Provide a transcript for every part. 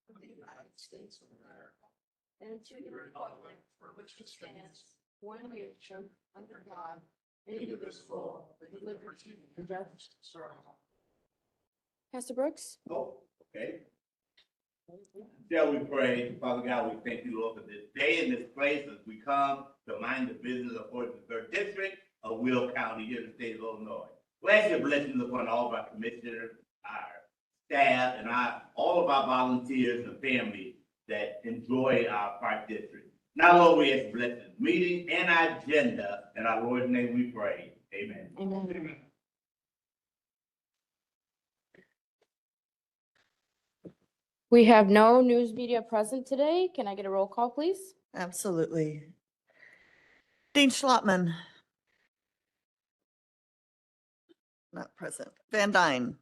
of the United States of America and to the republic for which it stands, one nation, under God, indivisible, with liberty and justice for all. Pastor Brooks? Oh, okay. Shall we pray? Father God, we thank you, Lord, for this day and this place as we come to mind the business of the third district of Will County here in the state of Illinois. We ask your blessings upon all of our commissioners, our staff, and all of our volunteers and families that enjoy our park district. Now, Lord, we ask blessings, meeting and our agenda. In our Lord's name we pray. Amen. Amen. We have no news media present today. Can I get a roll call, please? Absolutely. Dean Schlotman. Not present. Van Dyne.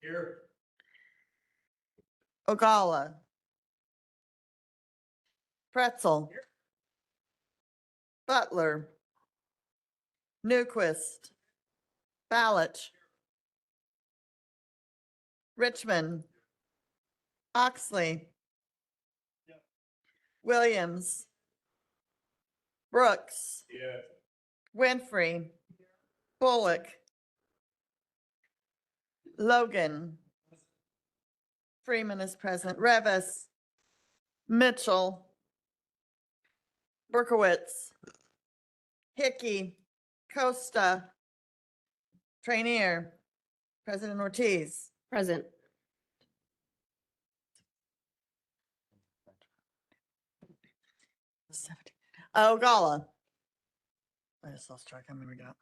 Here. Ogalla. Pretzel. Butler. Newquist. Balich. Richmond. Oxley. Williams. Brooks. Yes. Winfrey. Bullock. Logan. Freeman is present. Revis. Mitchell. Berkowitz. Hickey. Costa. Trainier. President Ortiz. Present. Ogalla. I just lost track. How many we got?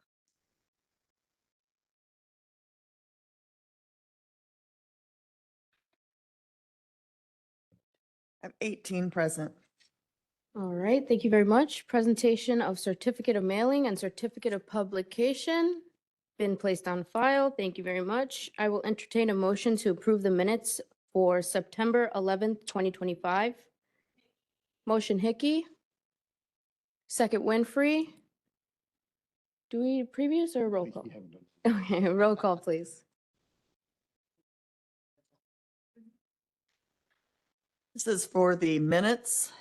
I have 18 present. All right, thank you very much. Presentation of certificate of mailing and certificate of publication been placed on file. Thank you very much. I will entertain a motion to approve the minutes for September 11th, 2025. Motion Hickey. Second Winfrey. Do we need previous or roll call? Okay, roll call, please. This is for the minutes.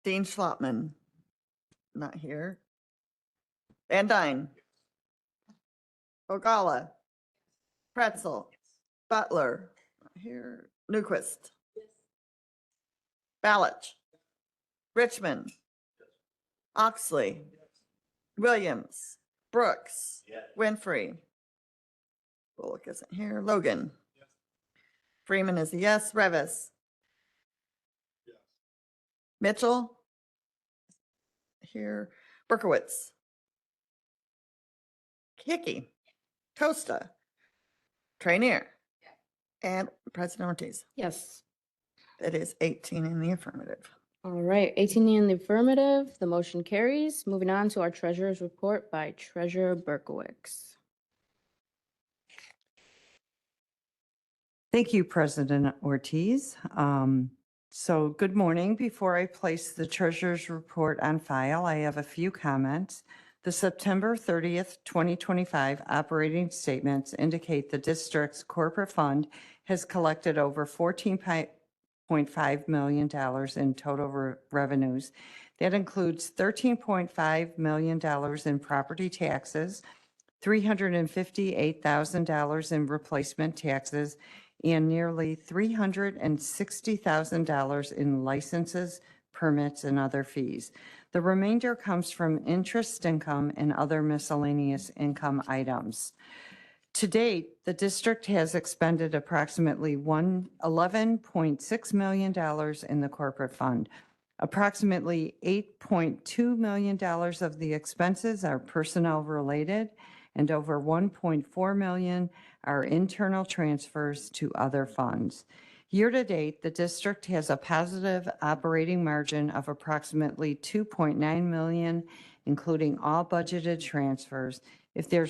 Dean Schlotman, not here. Van Dyne. Ogalla. Pretzel. Butler, not here. Newquist. Balich. Richmond. Oxley. Williams. Brooks. Yes. Winfrey. Bullock isn't here. Logan. Freeman is a yes. Revis. Mitchell. Here. Berkowitz. Hickey. Costa. Trainier. And President Ortiz. Yes. It is 18 in the affirmative. All right, 18 in the affirmative, the motion carries. Moving on to our treasurer's report by Treasurer Berkowitz. Thank you, President Ortiz. So good morning. Before I place the treasurer's report on file, I have a few comments. The September 30th, 2025 operating statements indicate the district's corporate fund has collected over $14.5 million in total revenues. That includes $13.5 million in property taxes, $358,000 in replacement taxes, and nearly $360,000 in licenses, permits, and other fees. The remainder comes from interest income and other miscellaneous income items. To date, the district has expended approximately $11.6 million in the corporate fund. Approximately $8.2 million of the expenses are personnel related, and over $1.4 million are internal transfers to other funds. Year to date, the district has a positive operating margin of approximately $2.9 million, including all budgeted transfers. If there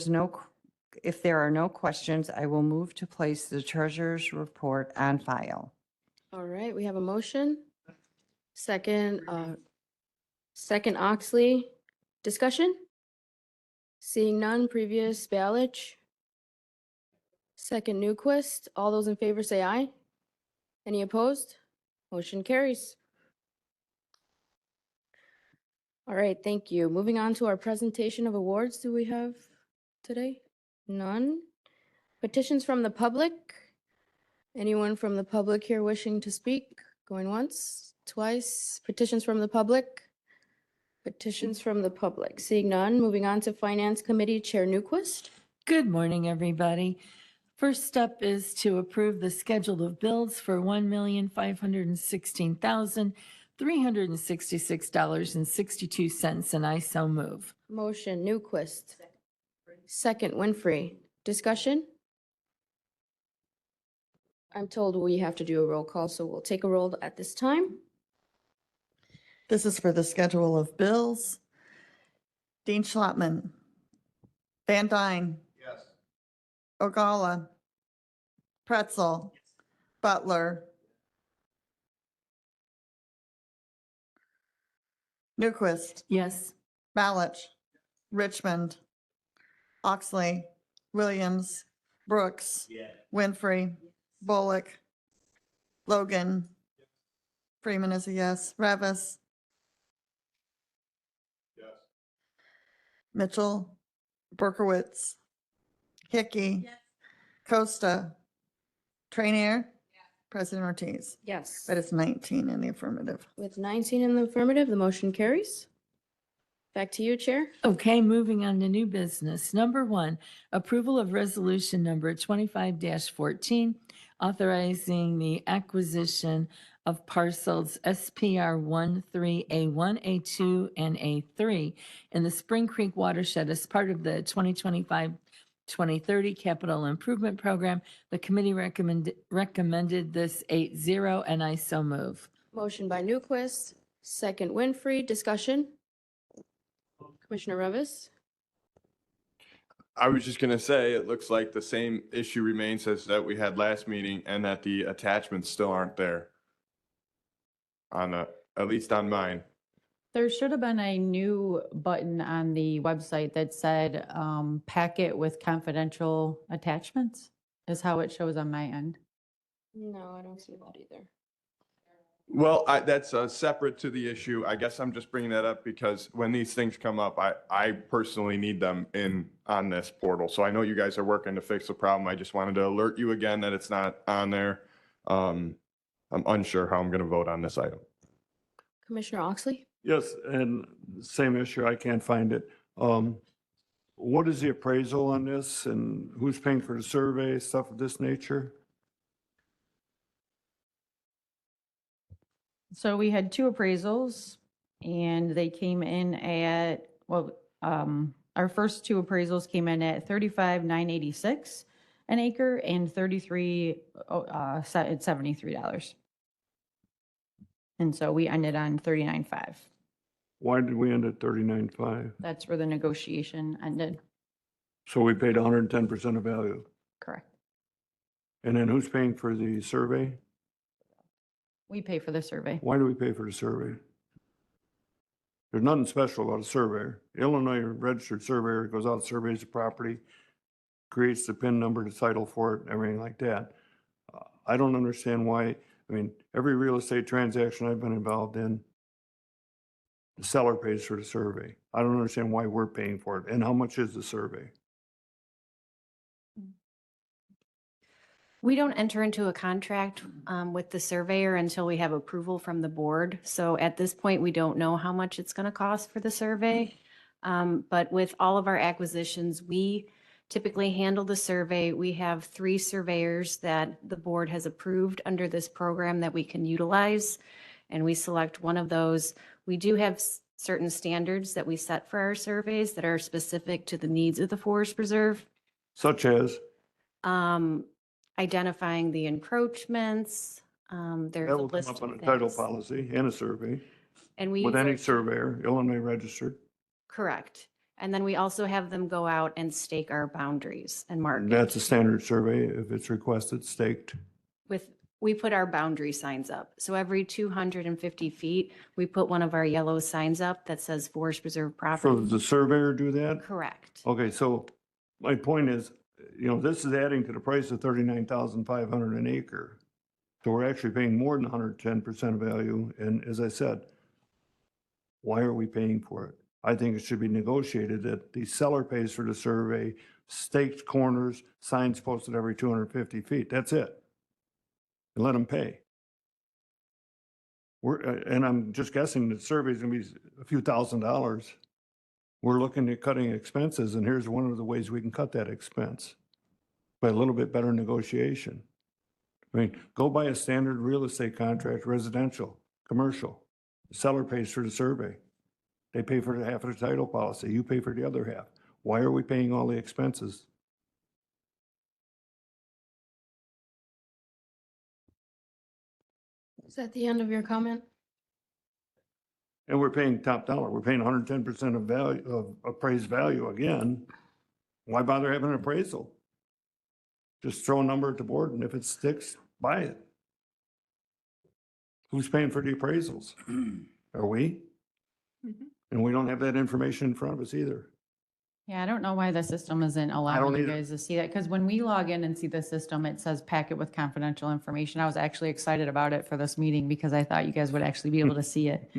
are no questions, I will move to place the treasurer's report on file. All right, we have a motion. Second Oxley. Discussion? Seeing none, previous Balich. Second Newquist. All those in favor say aye. Any opposed? Motion carries. All right, thank you. Moving on to our presentation of awards. Do we have today? None. Petitions from the public. Anyone from the public here wishing to speak? Going once, twice. Petitions from the public. Petitions from the public. Seeing none, moving on to Finance Committee Chair Newquist. Good morning, everybody. First step is to approve the schedule of bills for $1,516,366.62, and I so move. Motion Newquist. Second Winfrey. Discussion? I'm told we have to do a roll call, so we'll take a roll at this time. This is for the schedule of bills. Dean Schlottman. Van Dyne. Yes. Ogalla. Pretzel. Butler. Newquist. Yes. Malich. Richmond. Oxley. Williams. Brooks. Yes. Winfrey. Bullock. Logan. Freeman is a yes. Revis. Yes. Mitchell. Berkowitz. Hickey. Costa. Trainier. President Ortiz. Yes. That is 19 in the affirmative. With 19 in the affirmative, the motion carries. Back to you, Chair. Okay, moving on to new business. Number one, approval of resolution number 25-14, authorizing the acquisition of parcels SPR 13A1, A2, and A3 in the Spring Creek watershed as part of the 2025-2030 Capital Improvement Program. The committee recommended this 8-0, and I so move. Motion by Newquist, second Winfrey. Discussion? Commissioner Revis? I was just gonna say, it looks like the same issue remains as that we had last meeting and that the attachments still aren't there. At least on mine. There should have been a new button on the website that said packet with confidential attachments is how it shows on my end. No, I don't see that either. Well, that's separate to the issue. I guess I'm just bringing that up because when these things come up, I personally need them on this portal. So I know you guys are working to fix the problem. I just wanted to alert you again that it's not on there. I'm unsure how I'm going to vote on this item. Commissioner Oxley? Yes, and same issue, I can't find it. What is the appraisal on this and who's paying for the survey, stuff of this nature? So we had two appraisals and they came in at, our first two appraisals came in at 35,986 an acre and $73. And so we ended on 39.5. Why did we end at 39.5? That's where the negotiation ended. So we paid 110% of value. Correct. And then who's paying for the survey? We pay for the survey. Why do we pay for the survey? There's nothing special about a surveyor. Illinois registered surveyor goes out, surveys the property, creates the PIN number, the title for it, everything like that. I don't understand why, every real estate transaction I've been involved in, the seller pays for the survey. I don't understand why we're paying for it. And how much is the survey? We don't enter into a contract with the surveyor until we have approval from the board. So at this point, we don't know how much it's going to cost for the survey. But with all of our acquisitions, we typically handle the survey. We have 3 surveyors that the board has approved under this program that we can utilize, and we select one of those. We do have certain standards that we set for our surveys that are specific to the needs of the forest preserve. Such as? Identifying the encroachments, there's That a will come list up on a of title things. policy and a survey And we with use any our- surveyor, Illinois registered. Correct. And then we also have them go out and stake our boundaries and mark And it that's a standard survey if it's requested staked. we put our boundary signs up. So every 250 feet, we put one of our yellow signs up that says Forest Preserve So property. does the surveyor do that? Correct. Okay, so my point is, this is adding to the price of 39,500 an acre. So we're actually paying more than 110% of value. And as I said, why are we paying for it? I think it should be negotiated that the seller pays for the survey, staked corners, signs posted every 250 feet. That's it. And let them pay. And I'm just guessing the survey's gonna be a few $1,000s. We're looking at cutting expenses, and here's one of the ways we can cut that expense by a little bit better negotiation. I mean, go buy a standard real estate contract, residential, commercial. The seller pays for the survey. They pay for the half of the title policy. You pay for the other half. Why are we paying all the expenses? Is that the end of your comment? And we're paying top dollar. We're paying 110% of value, of appraised value again. Why bother having an appraisal? Just throw a number at the board, and if it sticks, buy it. Who's paying for the appraisals? Are we? And we don't have that information in front of us either. Yeah, I don't know why the system isn't allowing you either. guys to see that, because when we log in and see the system, it says packet with confidential information. I was actually excited about it for this meeting because I thought you guys would actually be able to see it.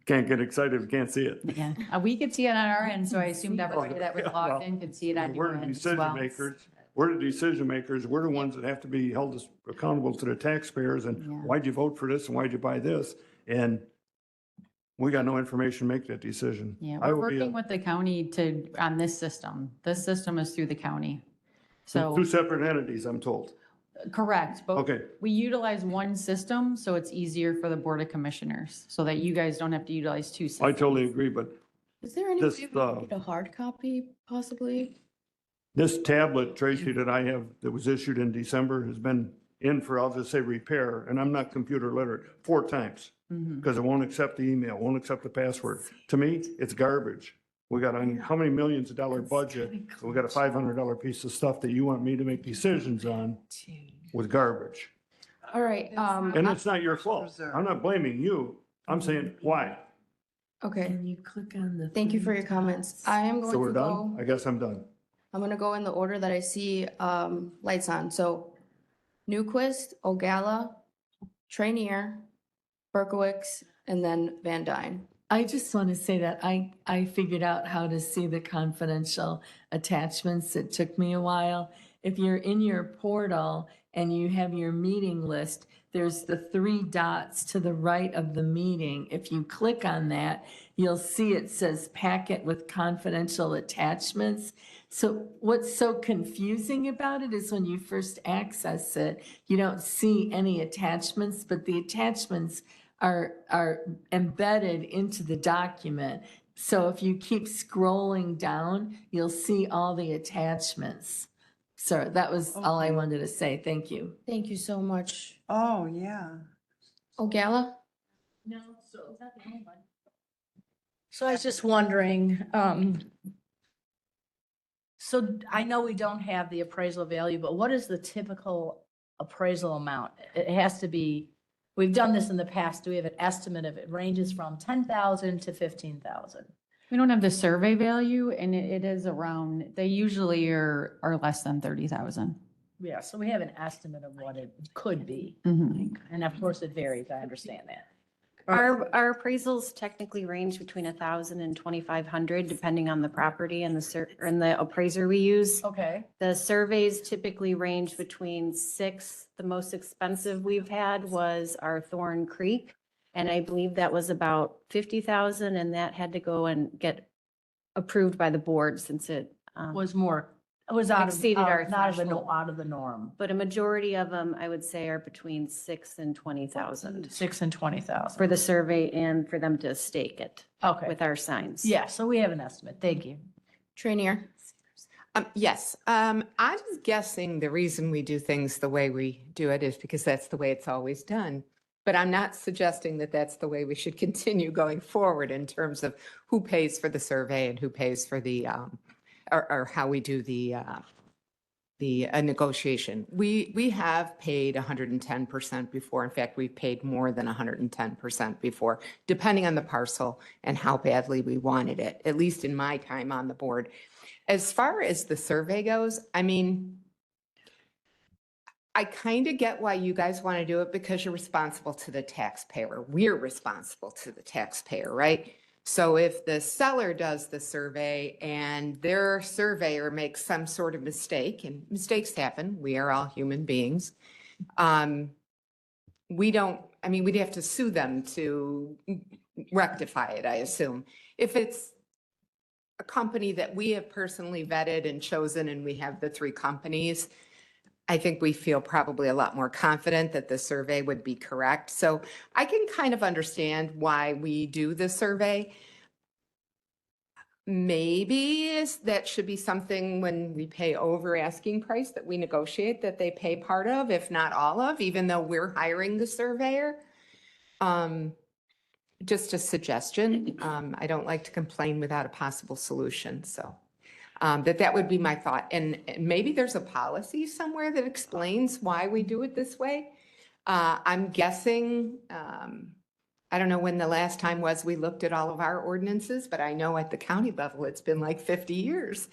Can't get excited if you can't see it. Yeah, we could see it on our end, so I assumed everybody that was logged in could see it on your We're the end as decision well. makers. We're the decision makers. We're the ones that have to be held accountable to the taxpayers. And Yeah. why'd you vote for this and why'd you buy this? And we got no information to make that decision. Yeah, I we're will be working with the county on this system. This system is through the county. So, two separate entities, I'm told. correct, but Okay. we utilize one system, so it's easier for the Board of Commissioners, so that you guys don't have to utilize two I systems. totally agree, but Is there any This, way we can get a hard copy possibly? this tablet, Tracy, that I have, that was issued in December, has been in for, I'll just say repair, and I'm not computer literate, 4 times. Mhm. Because it won't accept the email, won't accept the password. To me, it's garbage. We got how many millions of dollar budget? We got a $500 piece of stuff that you want me to make decisions on with garbage. All right, And it's not your fault. I'm not blaming you. I'm saying, why? okay, Can you click on the? thank you for your comments. I am So going we're to done? go, I guess I'm done. I'm gonna go in the order that I see, lights on. So Newquist, Ogalla, Trainier, Berkowitz, and then Van Dyne. I just want to say that I figured out how to see the confidential attachments. It took me a while. If you're in your portal and you have your meeting list, there's the 3 dots to the right of the meeting. If you click on that, you'll see it says packet with confidential attachments. So what's so confusing about it is when you first access it, you don't see any attachments, but the attachments are embedded into the document. So if you keep scrolling down, you'll see all the attachments. So that was all I wanted to say. Thank you. Thank you so much. Oh, yeah. Ogalla? No, so is that the only one? So I was just wondering, so I know we don't have the appraisal value, but what is the typical appraisal amount? It has to be, we've done this in the past. Do we have an estimate of it? Ranges from 10,000 to 15,000? We don't have the survey value, and it is around, they usually are less than 30,000. Yeah, so we have an estimate of what it could be. Mhm. And of course it varies. I understand that. Our appraisals technically range between 1,000 and 2,500, depending on the property and the appraiser we use. Okay. The surveys typically range between 6. The most expensive we've had was our Thorn Creek. And I believe that was about 50,000, and that had to go and get approved by the board since it Was more, it was out of, Exceeded our not of the, threshold. out of the norm. but a majority of them, I would say, are between 6 and 20,000 6 and 20,000. for the survey and for them to stake it Okay. with our signs. Yeah, so we have an estimate. Thank you. Trainier? Yes, I'm guessing the reason we do things the way we do it is because that's the way it's always done. But I'm not suggesting that that's the way we should continue going forward in terms of who pays for the survey and who pays for the, or how we do the negotiation. We have paid 110% before. In fact, we've paid more than 110% before, depending on the parcel and how badly we wanted it, at least in my time on the board. As far as the survey goes, I mean, I kind of get why you guys want to do it because you're responsible to the taxpayer. We're responsible to the taxpayer, right? So if the seller does the survey and their surveyor makes some sort of mistake, and mistakes happen, we are all human beings. We don't, I mean, we'd have to sue them to rectify it, I assume. If it's a company that we have personally vetted and chosen, and we have the 3 companies, I think we feel probably a lot more confident that the survey would be correct. So I can kind of understand why we do the survey. Maybe that should be something when we pay over asking price that we negotiate that they pay part of, if not all of, even though we're hiring the surveyor. Just a suggestion. I don't like to complain without a possible solution, so. That would be my thought. And maybe there's a policy somewhere that explains why we do it this way. I'm guessing, I don't know when the last time was we looked at all of our ordinances, but I know at the county level, it's been like 50 years.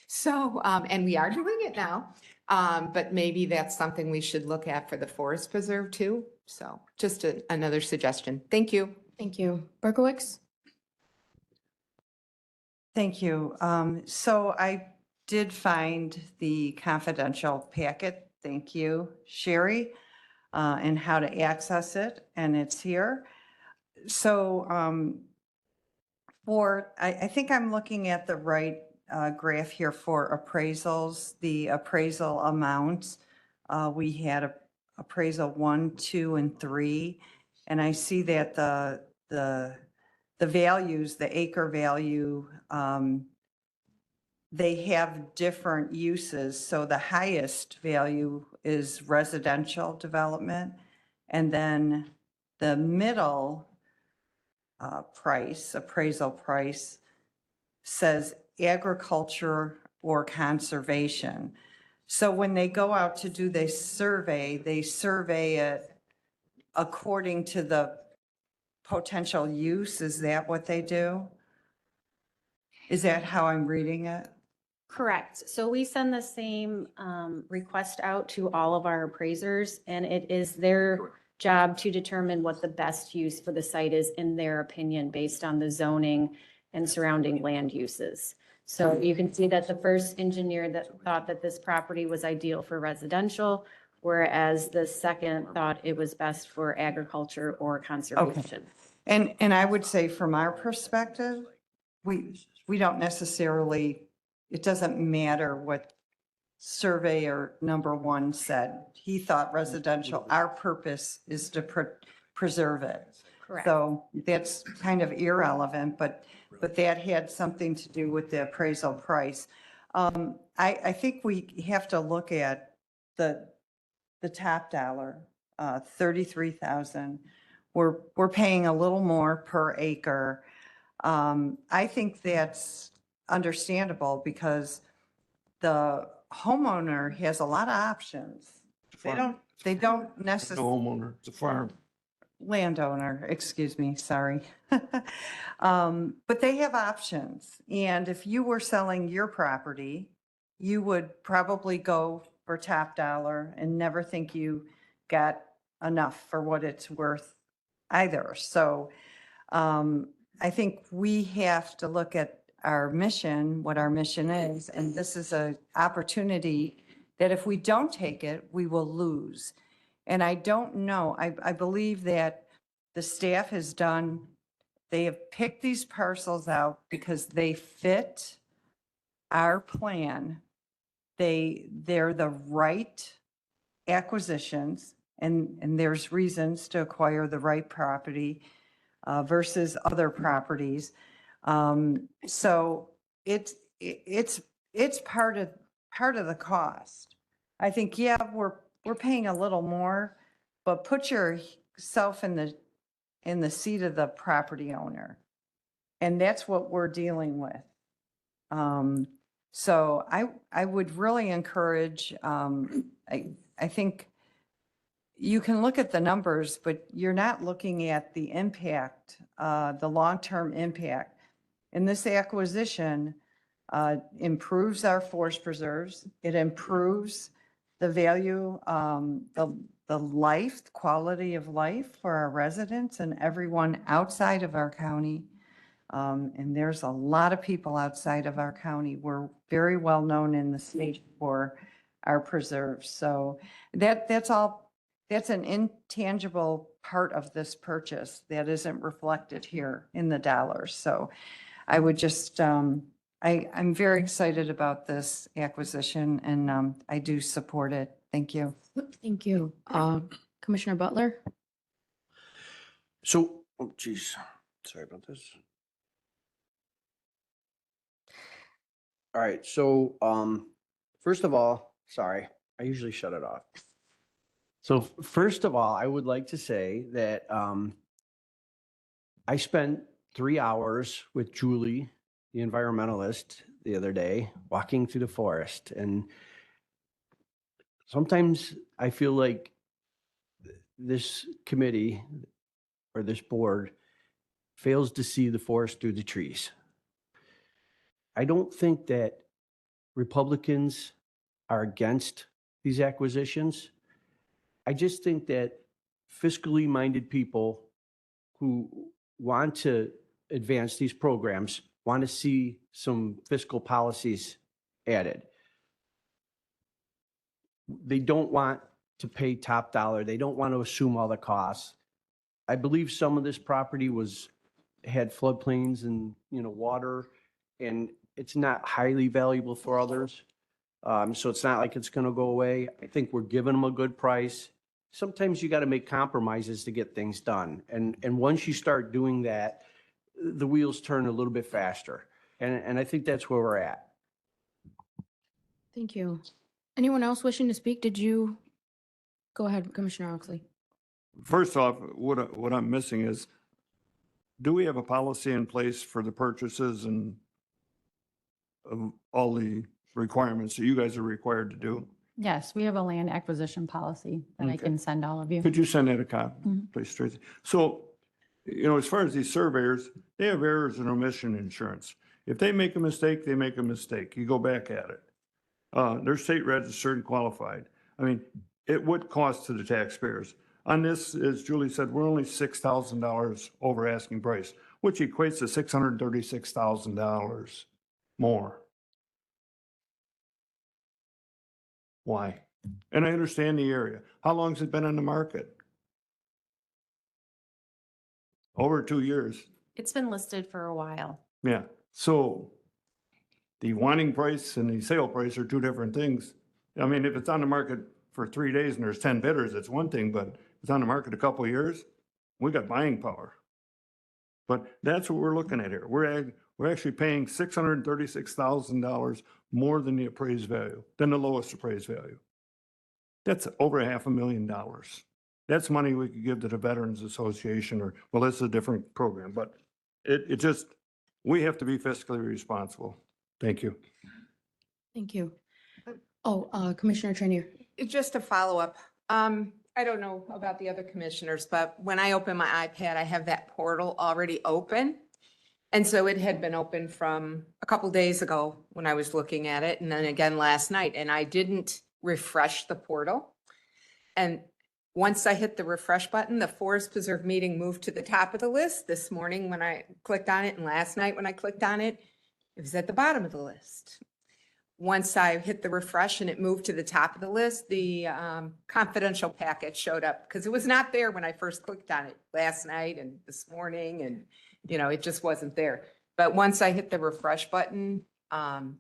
So, and we are doing it now, but maybe that's something we should look at for the forest preserve too. So just another suggestion. Thank you. Thank you. Berkowitz? Thank you. So I did find the confidential packet. Thank you, Sherry, and how to access it, and it's here. So I think I'm looking at the right graph here for appraisals, the appraisal amounts. We had appraisal 1, 2, and 3, and I see that the values, the acre value, they have different uses. So the highest value is residential development. And then the middle price, appraisal price, says agriculture or conservation. So when they go out to do they survey it according to the potential use. Is that what they do? Is that how I'm reading it? Correct. So we send the same request out to all of our appraisers, and it is their job to determine what the best use for the site is in their opinion, based on the zoning and surrounding land uses. So you can see that the first engineer that thought that this property was ideal for residential, whereas the second thought it was best for agriculture or conservation. And I would say from our perspective, we don't necessarily, it doesn't matter what surveyor number 1 said. He thought residential, our purpose is to preserve it. Correct. So that's kind of irrelevant, but that had something to do with the appraisal price. I think we have to look at the top dollar, 33,000. We're paying a little more per acre. I think that's understandable because the homeowner has a lot of options. They don't No necessarily. homeowner, it's a farm. Landowner, excuse me, sorry. But they have options. And if you were selling your property, you would probably go for top dollar and never think you got enough for what it's worth either. So I think we have to look at our mission, what our mission is, and this is an opportunity that if we don't take it, we will lose. And I don't know, I believe that the staff has done, they have picked these parcels out because they fit our plan. They're the right acquisitions, and there's reasons to acquire the right property versus other properties. So it's part of the cost. I think, yeah, we're paying a little more, but put yourself in the seat of the property owner. And that's what we're dealing with. So I would really encourage, I think you can look at the numbers, but you're not looking at the impact, the long-term impact. And this acquisition improves our forest preserves. It improves the value, the life, quality of life for our residents and everyone outside of our county. And there's a lot of people outside of our county. We're very well known in the state for our preserves. So that's an intangible part of this purchase that isn't reflected here in the dollars. So I would just, I'm very excited about this acquisition and I do support it. Thank you. Thank you. Commissioner Butler? So, oh geez, sorry about this. All right, so, first of all, sorry, I usually shut it off. So first of all, I would like to say that, I spent 3 hours with Julie, the environmentalist, the other day, walking through the forest. And sometimes I feel like this committee or this board fails to see the forest through the trees. I don't think that Republicans are against these acquisitions. I just think that fiscally minded people who want to advance these programs want to see some fiscal policies added. They don't want to pay top dollar. They don't want to assume all the costs. I believe some of this property had floodplains and, water, and it's not highly valuable for others. So it's not like it's going to go away. I think we're giving them a good price. Sometimes you got to make compromises to get things done. And once you start doing that, the wheels turn a little bit faster. And I think that's where we're at. Thank you. Anyone else wishing to speak? Did you? Go ahead, Commissioner Oxley. First off, what I'm missing is, do we have a policy in place for the purchases and of all the requirements that you guys are required to do? Yes, we have a land acquisition policy that I Okay. can send all of you. Could you send that a copy, Mhm. please, Tracy? So, as far as these surveyors, they have errors and omission insurance. If they make a mistake, they make a mistake. You go back at it. They're state registered and qualified. I mean, it would cost to the taxpayers. On this, as Julie said, we're only $6,000 over asking price, which equates to $636,000 more. Why? And I understand the area. How long's it been on the market? Over 2 years. It's been listed for a while. Yeah. So the wanting price and the sale price are two different things. I mean, if it's on the market for 3 days and there's 10 bidders, it's one thing, but if it's on the market a couple of years, we got buying power. But that's what we're looking at here. We're actually paying $636,000 more than the appraised value, than the lowest appraised value. That's over $500,000. That's money we could give to the Veterans Association or, well, it's a different program, but it just, we have to be fiscally responsible. Thank you. Thank you. Oh, Commissioner Trainier. Just a follow-up. I don't know about the other commissioners, but when I open my iPad, I have that portal already open. And so it had been open from a couple days ago when I was looking at it, and then again last night, and I didn't refresh the portal. And once I hit the refresh button, the Forest Preserve meeting moved to the top of the list this morning when I clicked on it, and last night when I clicked on it, it was at the bottom of the list. Once I hit the refresh and it moved to the top of the list, the confidential packet showed up because it was not there when I first clicked on it last night and this morning, and it just wasn't there. But once I hit the refresh button,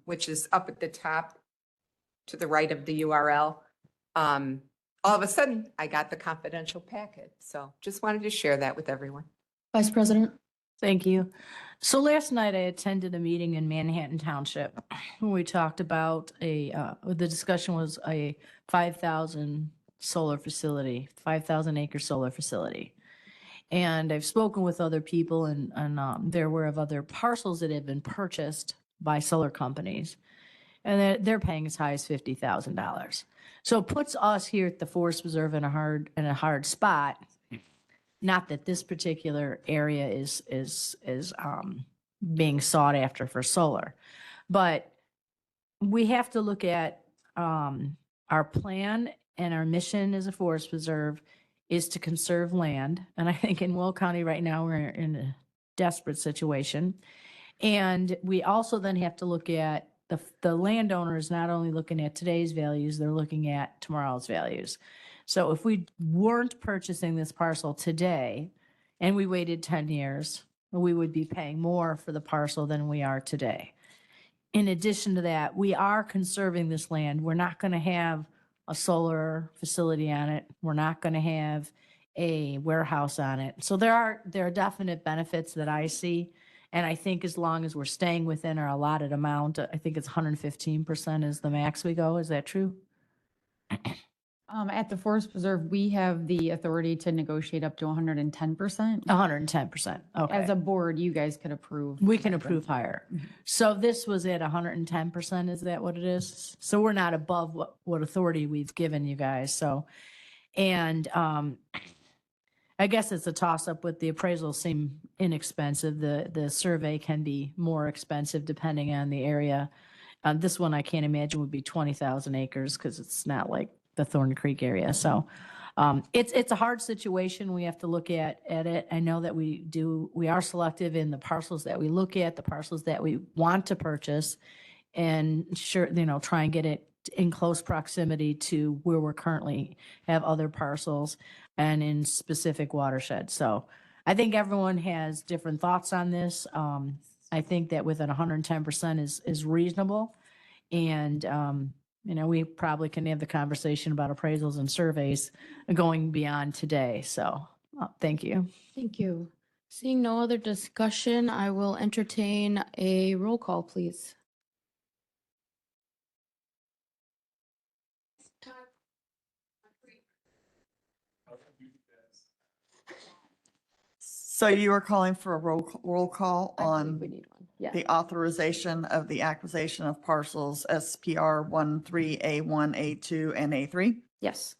which is up at the top to the right of the URL, all of a sudden I got the confidential packet. So just wanted to share that with everyone. Vice President. Thank you. So last night I attended a meeting in Manhattan Township. We talked about the discussion was a 5,000 solar facility, 5,000 acre solar facility. And I've spoken with other people and they're aware of other parcels that have been purchased by solar companies. And they're paying as high as $50,000. So it puts us here at the Forest Preserve in a hard spot. Not that this particular area is being sought after for solar, but we have to look at our Our plan and our mission as a forest preserve is to conserve land. And I think in Will County right now, we're in a desperate situation. And we also then have to look at the landowner is not only looking at today's values, they're looking at tomorrow's values. So if we weren't purchasing this parcel today and we waited 10 years, we would be paying more for the parcel than we are today. In addition to that, we are conserving this land. We're not going to have a solar facility on it. We're not going to have a warehouse on it. So there are definite benefits that I see. And I think as long as we're staying within our allotted amount, I think it's 115% is the max we go. Is that true? At the Forest Preserve, we have the authority to negotiate up to 110%. 110%. Okay. As a board, you guys could approve. We can approve higher. So this was at 110%, is that what it is? So we're not above what authority we've given you guys, so. And I guess it's a toss-up with the appraisals seem inexpensive. The survey can be more expensive depending on the area. This one I can't imagine would be 20,000 acres because it's not like the Thorn Creek area, so. It's a hard situation. We have to look at it. I know that we are selective in the parcels that we look at, the parcels that we want to purchase, and sure, try and get it in close proximity to where we're currently have other parcels and in specific watersheds. So I think everyone has different thoughts on this. I think that within 110% is reasonable. And, we probably can have the conversation about appraisals and surveys going beyond today. So, thank you. Thank you. Seeing no other discussion, I will entertain a roll call, please. So you are calling for a roll call I believe on we need one. Yeah. the authorization of the acquisition of parcels SPR 13, A1, A2, and A3? Yes.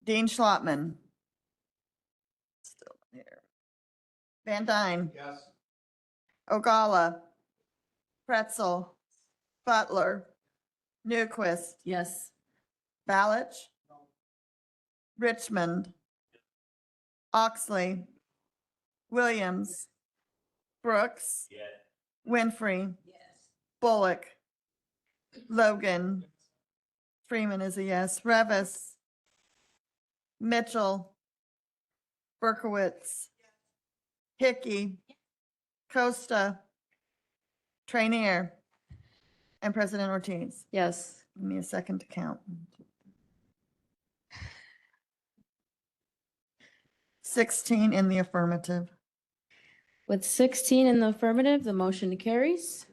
Dean Schlottman. Still here. Van Dyne. Yes. Ogalla. Pretzel. Butler. Newquist. Yes. Balich. Richmond. Oxley. Williams. Brooks. Winfrey. Bullock. Logan. Freeman is a yes. Revis. Mitchell. Berkowitz. Hickey. Costa. Trainier. And President Ortiz. Yes. Give me a second to count. 16 in the affirmative. With 16 in the affirmative, the motion carries.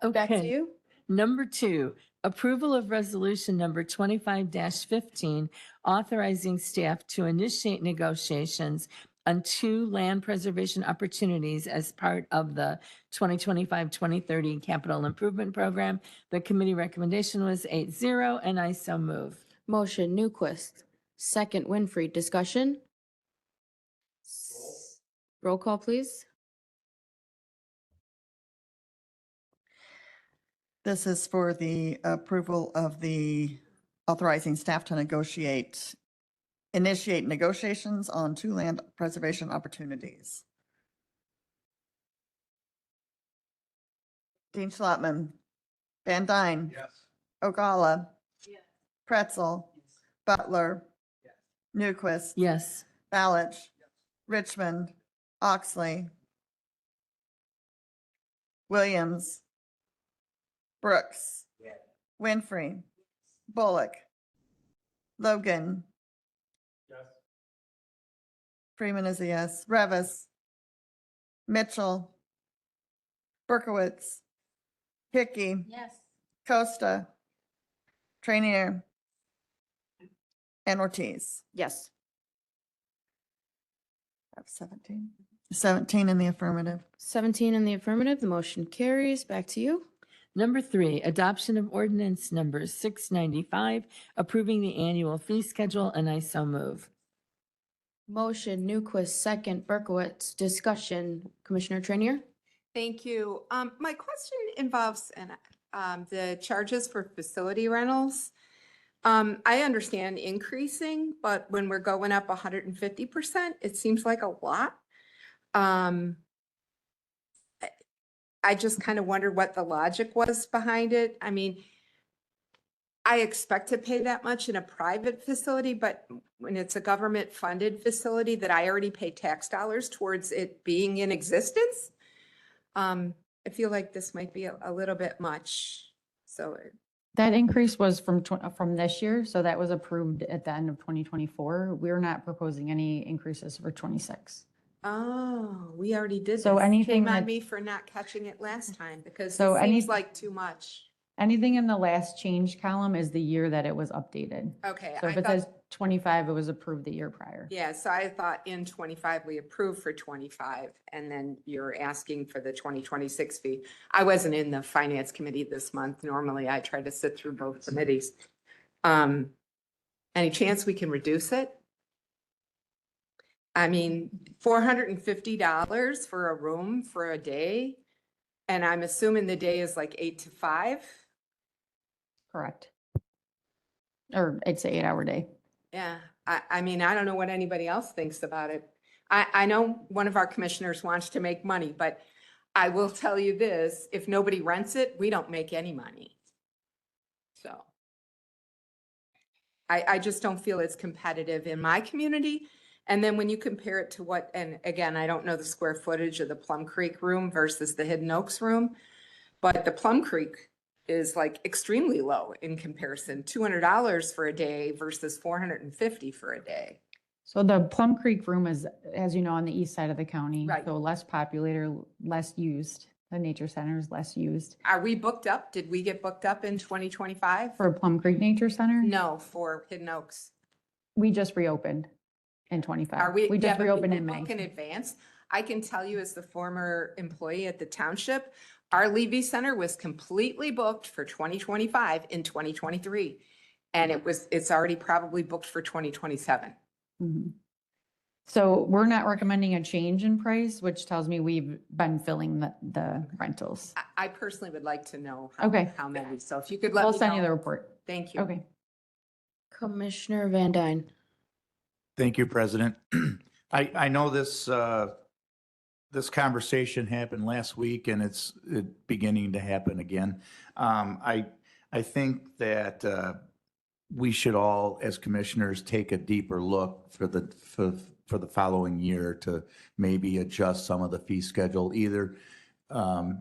Back to Okay. you. Number 2, approval of resolution number 25-15, authorizing staff to initiate negotiations on 2 land preservation opportunities as part of the 2025-2030 capital improvement program. The committee recommendation was 8-0, and I so move. Motion Newquist, second Winfrey. Discussion? Roll call, please. This is for the approval of the authorizing staff to initiate negotiations on 2 land preservation opportunities. Dean Schlottman. Van Dyne. Yes. Ogalla. Pretzel. Butler. Newquist. Yes. Balich. Richmond. Oxley. Williams. Brooks. Winfrey. Bullock. Logan. Yes. Freeman is a yes. Revis. Mitchell. Berkowitz. Hickey. Yes. Costa. Trainier. And Ortiz. Yes. I have 17. 17 in the affirmative. 17 in the affirmative, the motion carries. Back to you. Number 3, adoption of ordinance number 695, approving the annual fee schedule, and I so move. Motion Newquist, second Berkowitz. Discussion, Commissioner Trainier? Thank you. My question involves, and the charges for facility rentals. I understand increasing, but when we're going up 150%, it seems like a lot. I just kind of wondered what the logic was behind it. I mean, I expect to pay that much in a private facility, but when it's a government-funded facility that I already pay tax dollars towards it being in existence, I feel like this might be a little bit much. So That increase was from this year, so that was approved at the end of 2024. We're not proposing any increases for 26. oh, we already did So this. anything Shame on that- me for not catching it last time because So it any- seems like too much. Anything in the last change column is the year that it was updated. Okay, So I if it thought, says 25, it was approved the year prior. yeah, so I thought in 25, we approved for 25, and then you're asking for the 2026 fee. I wasn't in the finance committee this month. Normally, I try to sit through both committees. Any chance we can reduce it? I mean, $450 for a room for a day, and I'm assuming the day is like 8 to 5? Correct. Or it's an 8-hour day. Yeah, I mean, I don't know what anybody else thinks about it. I know one of our commissioners wants to make money, but I will tell you this, if nobody rents it, we don't make any money. So I just don't feel it's competitive in my community. And then when you compare it to what, and again, I don't know the square footage of the Plum Creek room versus the Hidden Oaks room, but the Plum Creek is like extremely low in comparison, $200 for a day versus $450 for a day. So the Plum Creek room is, as you know, on the east side of the county. Right. So less populated, less used. The nature center is less used. Are we booked up? Did we get booked up in 2025? For Plum Creek Nature Center? No, for Hidden Oaks. We just reopened in 25. Are we? We yeah, just but reopened people in book May. in advance. I can tell you as the former employee at the township, our Levy Center was completely booked for 2025 in 2023. And it's already probably booked for 2027. Mhm. So we're not recommending a change in price, which tells me we've been filling the rentals. I personally would like to know Okay. how many. So if you could let I'll me send you the know. report. Thank you. Okay. Commissioner Van Dyne. Thank you, President. I know this, this conversation happened last week and it's beginning to happen again. I think that we should all, as commissioners, take a deeper look for the following year to maybe adjust some of the fee schedule, either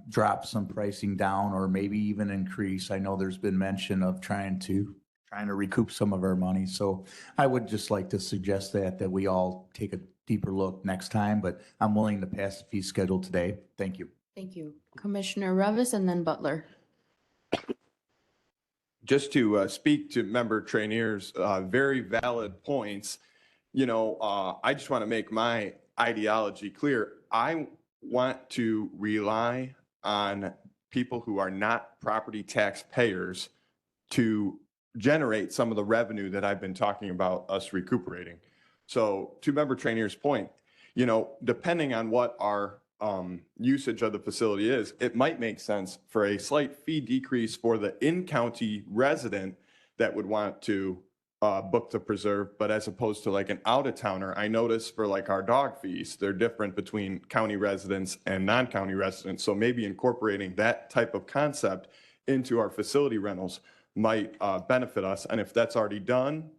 drop some pricing down or maybe even increase. I know there's been mention of trying to recoup some of our money. So I would just like to suggest that we all take a deeper look next time, but I'm willing to pass the fee schedule today. Thank you. Thank you. Commissioner Revis and then Butler. Just to speak to member Trainier's very valid points, I just want to make my ideology clear. I want to rely on people who are not property tax payers to generate some of the revenue that I've been talking about us recuperating. So to member Trainier's point, depending on what our usage of the facility is, it might make sense for a slight fee decrease for the in-county resident that would want to book the preserve, but as opposed to like an out-of-towner, I notice for like our dog fees, they're different between county residents and non-county residents. So maybe incorporating that type of concept into our facility rentals might benefit us. And if that's already done,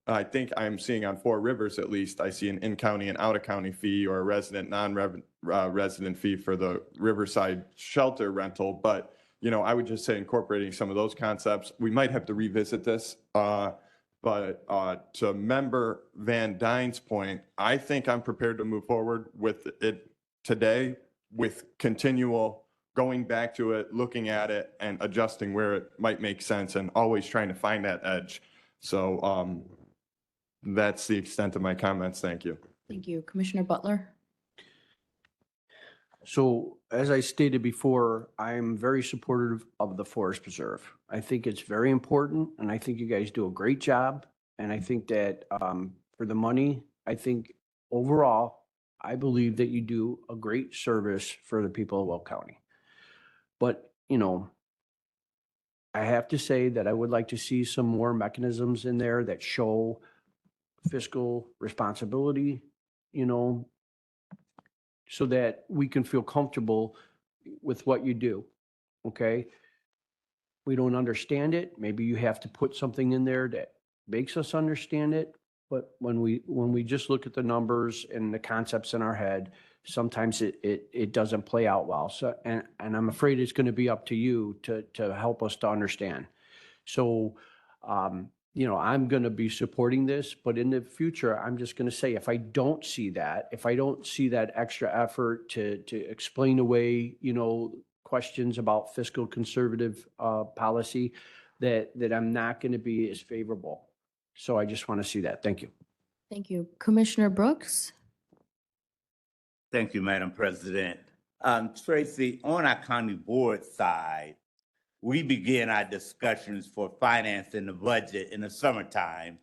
I think I'm seeing on Four Rivers, at least, I see an in-county and out-of-county fee or a resident, non-resident fee for the Riverside shelter rental. But, I would just say incorporating some of those concepts. We might have to revisit this. But to member Van Dyne's point, I think I'm prepared to move forward with it today with continual going back to it, looking at it and adjusting where it might make sense and always trying to find that edge. So that's the extent of my comments. Thank you. Thank you. Commissioner Butler. So as I stated before, I'm very supportive of the Forest Preserve. I think it's very important and I think you guys do a great job. And I think that for the money, I think overall, I believe that you do a great service for the people of Will County. But, I have to say that I would like to see some more mechanisms in there that show fiscal responsibility, you know, so that we can feel comfortable with what you do, okay? We don't understand it. Maybe you have to put something in there that makes us understand it. But when we just look at the numbers and the concepts in our head, sometimes it doesn't play out well. So, and I'm afraid it's going to be up to you to help us to understand. So, you know, I'm going to be supporting this, but in the future, I'm just going to say, if I don't see that, if I don't see that extra effort to explain away, you know, questions about fiscal conservative policy, that I'm not going to be as favorable. So I just want to see that. Thank you. Thank you. Commissioner Brooks? Thank you, Madam President. Tracy, on our county board side, we begin our discussions for financing the budget in the summertime.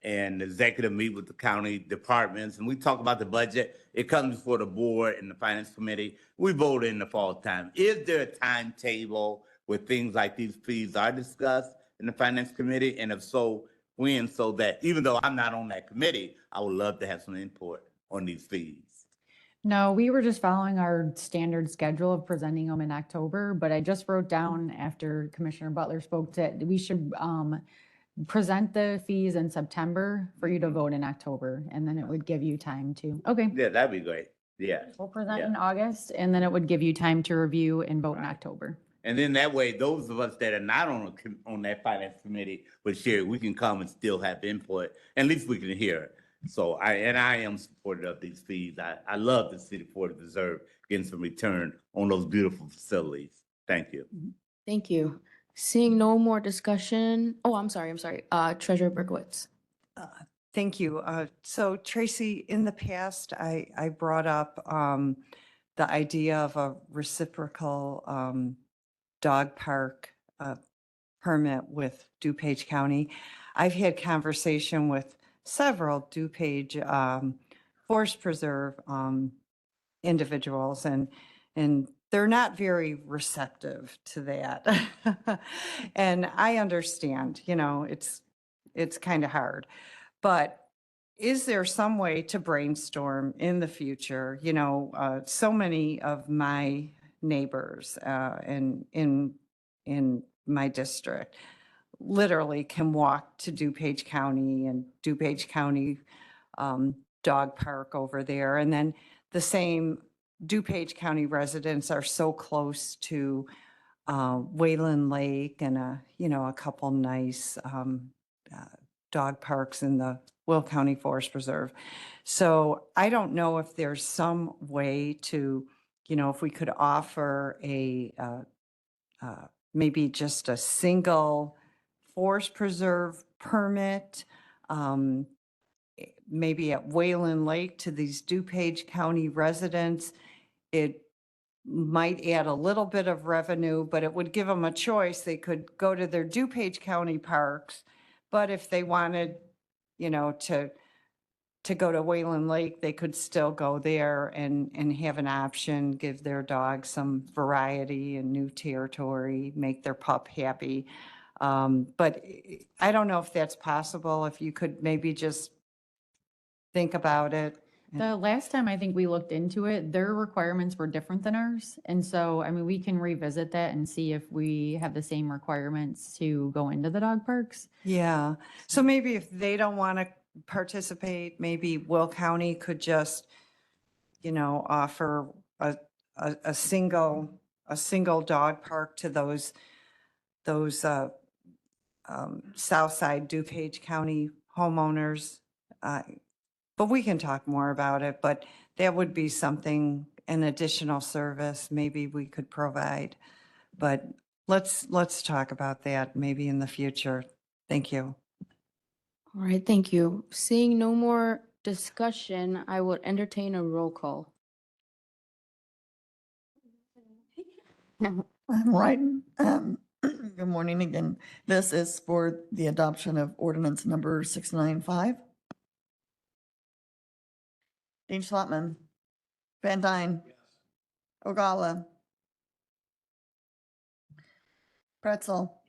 And the executive meet with the county departments, and we talk about the budget. It comes before the board and the finance committee. We vote in the fall time. Is there a timetable where things like these fees are discussed in the finance committee? And if so, when? So that even though I'm not on that committee, I would love to have some input on these fees. No, we were just following our standard schedule of presenting them in October, but I just wrote down after Commissioner Butler spoke that we should present the fees in September for you to vote in October, and then it would give you time to, okay. Yeah, that'd be great. Yeah. We'll present Yeah. in August, and then it would give you time to review and vote in October. And then that way, those of us that are not on that finance committee would share, we can come and still have input. At least we can hear it. So I am supportive of these fees. I love the City Port Reserve getting some return on those beautiful facilities. Thank you. Thank you. Seeing no more discussion. Oh, I'm sorry. Treasurer Berkowitz. Thank you. So Tracy, in the past, I brought up the idea of a reciprocal dog park permit with DuPage County. I've had conversation with several DuPage Forest Preserve individuals, and they're not very receptive to that. And I understand, you know, it's kind of hard. But is there some way to brainstorm in the future? You know, so many of my neighbors in my district literally can walk to DuPage County and DuPage County dog park over there. And then the same DuPage County residents are so close to Wayland Lake and a couple nice dog parks in the Will County Forest Preserve. So I don't know if there's some way to, you know, if we could offer maybe just a single forest preserve permit, maybe at Wayland Lake to these DuPage County residents. It might add a little bit of revenue, but it would give them a choice. They could go to their DuPage County parks, but if they wanted, you know, to go to Wayland Lake, they could still go there and have an option, give their dog some variety and new territory, make their pup happy. But I don't know if that's possible, if you could maybe just think about it. The last time I think we looked into it, their requirements were different than ours. And so, I mean, we can revisit that and see if we have the same requirements to go into the dog parks. Yeah, so maybe if they don't want to participate, maybe Will County could just, you know, offer a single dog park to those Southside DuPage County homeowners. But we can talk more about it, but that would be something, an additional service maybe we could provide. But let's talk about that maybe in the future. Thank you. All right, thank you. Seeing no more discussion, I will entertain a roll call. I'm right. Good morning again. This is for the adoption of ordinance number 695. Dean Schlottman. Van Dyne. Ogalla. Pretzel.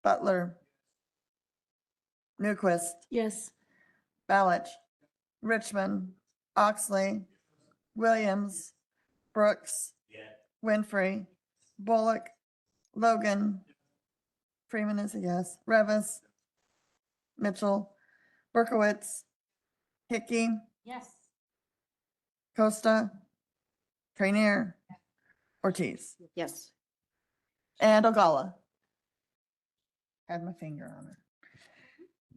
Butler, Newquist, Yes. Balich, Richmond, Oxley, Williams, Brooks, Winfrey, Bullock, Logan, Freeman is a yes, Revis, Mitchell, Berkowitz, Hickey, Yes. Costa, Trainier, Ortiz, Yes. and Ogalla. Had my finger on it.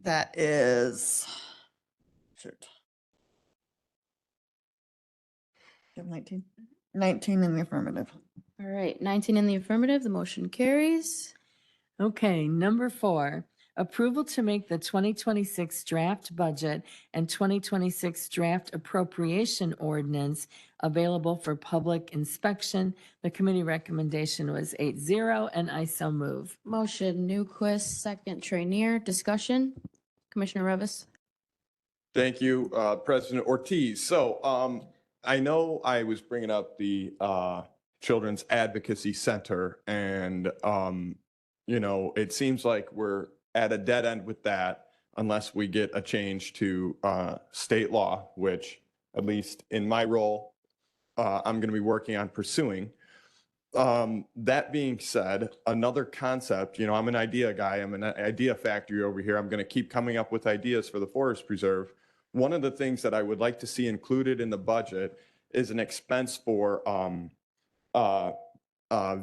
That is, shoot. You have 19? 19 in the affirmative. All right, 19 in the affirmative, the motion carries. Okay, number 4, approval to make the 2026 draft budget and 2026 draft appropriation ordinance available for public inspection. The committee recommendation was 8-0, and I so move. Motion Newquist, second Trainier. Discussion? Commissioner Revis? Thank you, President Ortiz. So I know I was bringing up the Children's Advocacy Center, and it seems like we're at a dead end with that unless we get a change to state law, which, at least in my role, I'm going to be working on pursuing. That being said, another concept, I'm an idea guy. I'm an idea factory over here. I'm going to keep coming up with ideas for the Forest Preserve. One of the things that I would like to see included in the budget is an expense for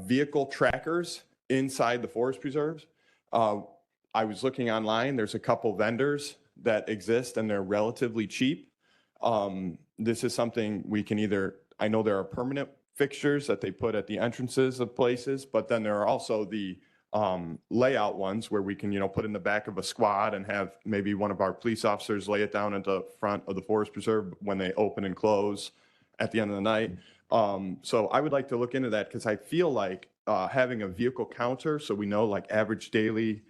vehicle trackers inside the Forest Preserves. I was looking online. There's a couple vendors that exist, and they're relatively cheap. This is something we can I know there are permanent fixtures that they put at the entrances of places, but then there are also the layout ones where we can, put in the back of a squad and have maybe one of our police officers lay it down at the front of the Forest Preserve when they open and close at the end of the night. So I would like to look into that because I feel like having a vehicle counter, so we know like average daily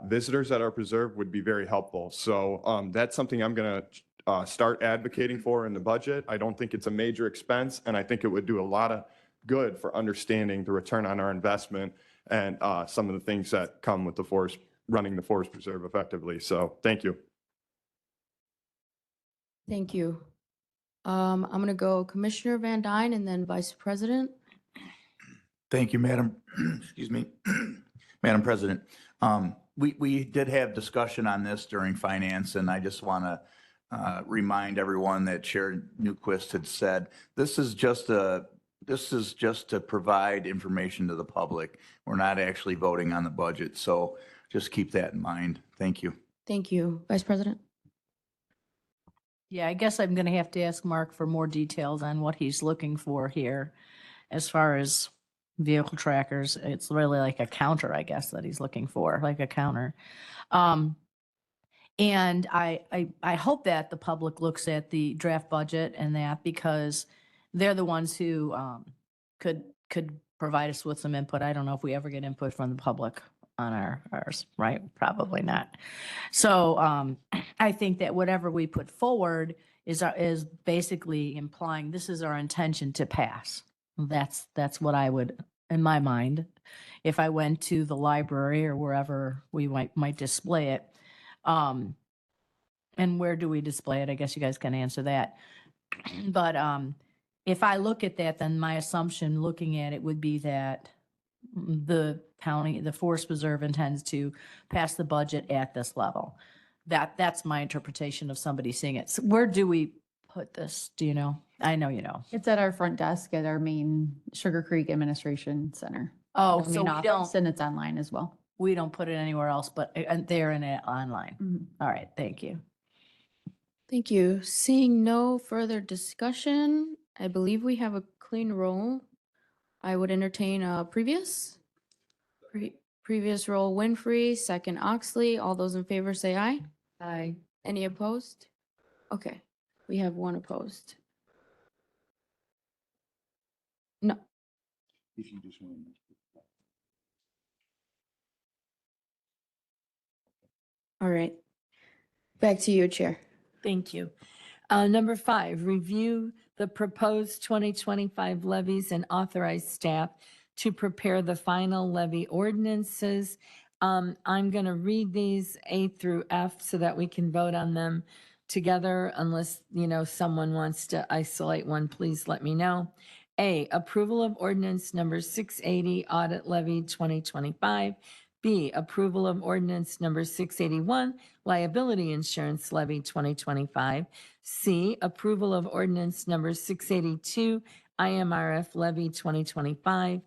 visitors at our preserve, would be very helpful. So that's something I'm going to start advocating for in the budget. I don't think it's a major expense, and I think it would do a lot of good for understanding the return on our investment and some of the things that come with running the Forest Preserve effectively. So thank you. Thank you. I'm going to go Commissioner Van Dyne and then Vice President. Thank you, Madam, excuse me, Madam President. We did have discussion on this during finance, and I just want to remind everyone that Chair Newquist had said, this is just to provide information to the public. We're not actually voting on the budget, so just keep that in mind. Thank you. Thank you. Vice President? Yeah, I guess I'm going to have to ask Mark for more details on what he's looking for here as far as vehicle trackers. It's really like a counter, I guess, that he's looking for, like a counter. And I hope that the public looks at the draft budget and that, because they're the ones who could provide us with some input. I don't know if we ever get input from the public on ours, right? Probably not. So I think that whatever we put forward is basically implying this is our intention to pass. That's what I would, in my mind, if I went to the library or wherever we might display it. And where do we display it? I guess you guys can answer that. But if I look at that, then my assumption looking at it would be that the Forest Preserve intends to pass the budget at this level. That's my interpretation of somebody seeing it. So where do we put this? Do you know? I know you know. It's at our front desk at our main Sugar Creek Administration Center. Oh, Our so main we office, don't, and it's online as well. we don't put it anywhere else, but they're in it online. Mhm. All right, thank you. Thank you. Seeing no further discussion, I believe we have a clean roll. I would entertain a previous. Previous roll Winfrey, second Oxley. All those in favor say aye. Aye. Any opposed? Okay, we have one opposed. No. All right. Back to you, Chair. Thank you. Number 5, review the proposed 2025 levies and authorize staff to prepare the final levy ordinances. I'm going to read these A through F so that we can vote on them together. Unless, someone wants to isolate one, please let me know. A, approval of ordinance number 680, audit levy 2025. B, approval of ordinance number 681, liability insurance levy 2025. C, approval of ordinance number 682, IMRF levy 2025.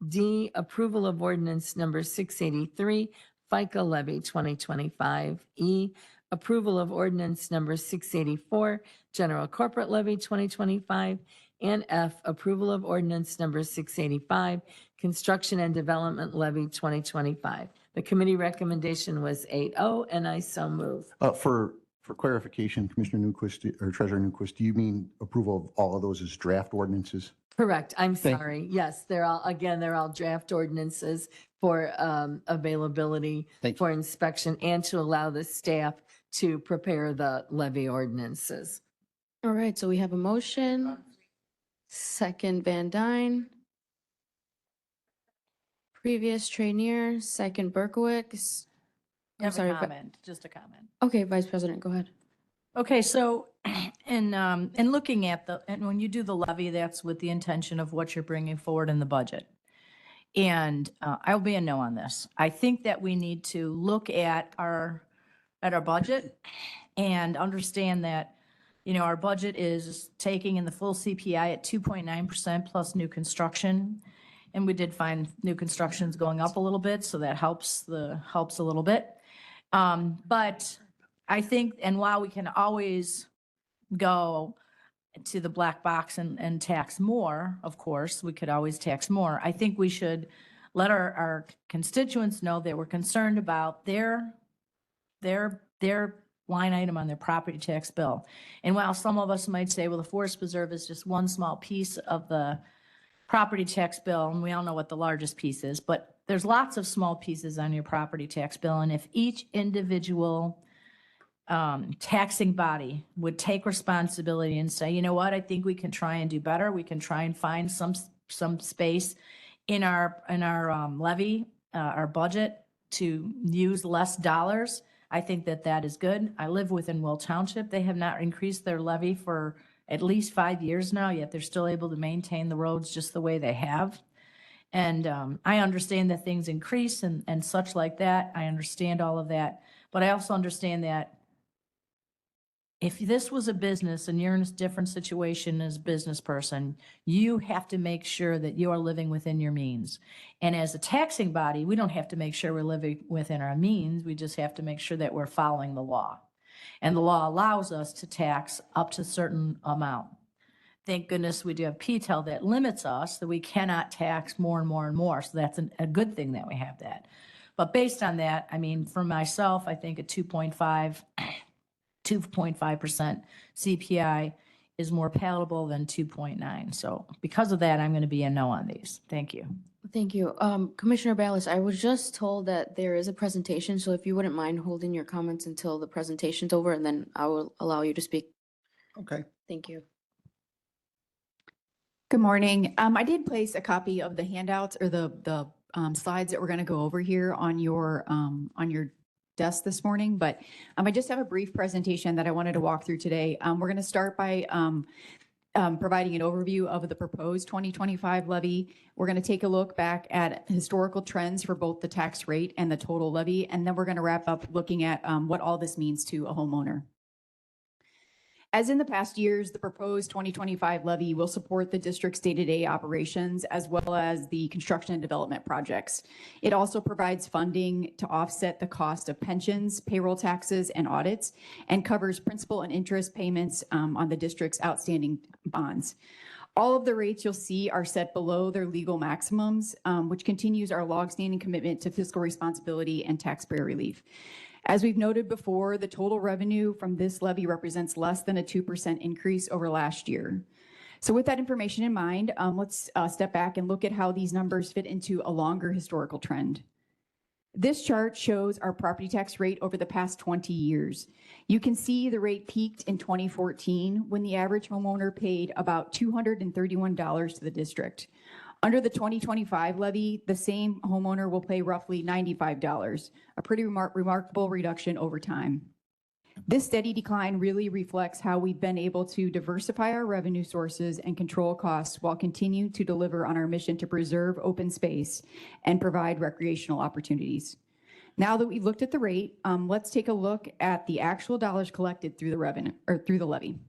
D, approval of ordinance number 683, FICA levy 2025. E, approval of ordinance number 684, general corporate levy 2025. And F, approval of ordinance number 685, construction and development levy 2025. The committee recommendation was 8-0, and I so move. For clarification, Commissioner Newquist or Treasurer Newquist, do you mean approval of all of those as draft ordinances? Correct. I'm Thank- sorry. Yes, they're all draft ordinances for availability Thank you. for inspection and to allow the staff to prepare the levy ordinances. All right, so we have a motion. Second Van Dyne. Previous Trainier, second Berkowitz. I'm Have sorry. a comment, just a comment. Okay, Vice President, go ahead. Okay, so in looking at and when you do the levy, that's with the intention of what you're bringing forward in the budget. And I'll be a no on this. I think that we need to look at our budget and understand that, our budget is taking in the full CPI at 2.9% plus new construction. And we did find new construction's going up a little bit, so that helps a little bit. But I think, and while we can always go to the black box and tax more, of course, we could always tax more. I think we should let our constituents know that we're concerned about their line item on their property tax bill. And while some of us might say, well, the forest preserve is just one small piece of the property tax bill, and we all know what the largest piece is, but there's lots of small pieces on your property tax bill. And if each individual taxing body would take responsibility and say, you know what, I think we can try and do better. We can try and find some space in our levy, our budget to use less dollars. I think that is good. I live within Will Township. They have not increased their levy for at least 5 years now, yet they're still able to maintain the roads just the way they have. And I understand that things increase and such like that. I understand all of that. But I also understand that if this was a business and you're in a different situation as a business person, you have to make sure that you are living within your means. And as a taxing body, we don't have to make sure we're living within our means. We just have to make sure that we're following the law. And the law allows us to tax up to a certain amount. Thank goodness we do have PTEL that limits us, that we cannot tax more and more and more. So that's a good thing that we have that. But based on that, I mean, for myself, I think a 2.5% CPI is more palatable than 2.9. So because of that, I'm going to be a no on these. Thank you. Thank you. Commissioner Ballas, I was just told that there is a presentation, so if you wouldn't mind holding your comments until the presentation's over, and then I will allow you to speak. Okay. Thank you. Good morning. I did place a copy of the handouts or the slides that we're going to go over here on your desk this morning, but I just have a brief presentation that I wanted to walk through today. We're going to start by providing an overview of the proposed 2025 levy. We're going to take a look back at historical trends for both the tax rate and the total levy, and then we're going to wrap up looking at what all this means to a homeowner. As in the past years, the proposed 2025 levy will support the district's day-to-day operations as well as the construction and development projects. It also provides funding to offset the cost of pensions, payroll taxes, and audits, and covers principal and interest payments on the district's outstanding bonds. All of the rates you'll see are set below their legal maximums, which continues our longstanding commitment to fiscal responsibility and taxpayer relief. As we've noted before, the total revenue from this levy represents less than a 2% increase over last year. So with that information in mind, let's step back and look at how these numbers fit into a longer historical trend. This chart shows our property tax rate over the past 20 years. You can see the rate peaked in 2014 when the average homeowner paid about $231 to the district. Under the 2025 levy, the same homeowner will pay roughly $95, a pretty remarkable reduction over time. This steady decline really reflects how we've been able to diversify our revenue sources and control costs while continuing to deliver on our mission to preserve open space and provide recreational opportunities. Now that we've looked at the rate, let's take a look at the actual dollars collected through the revenue or through the levy.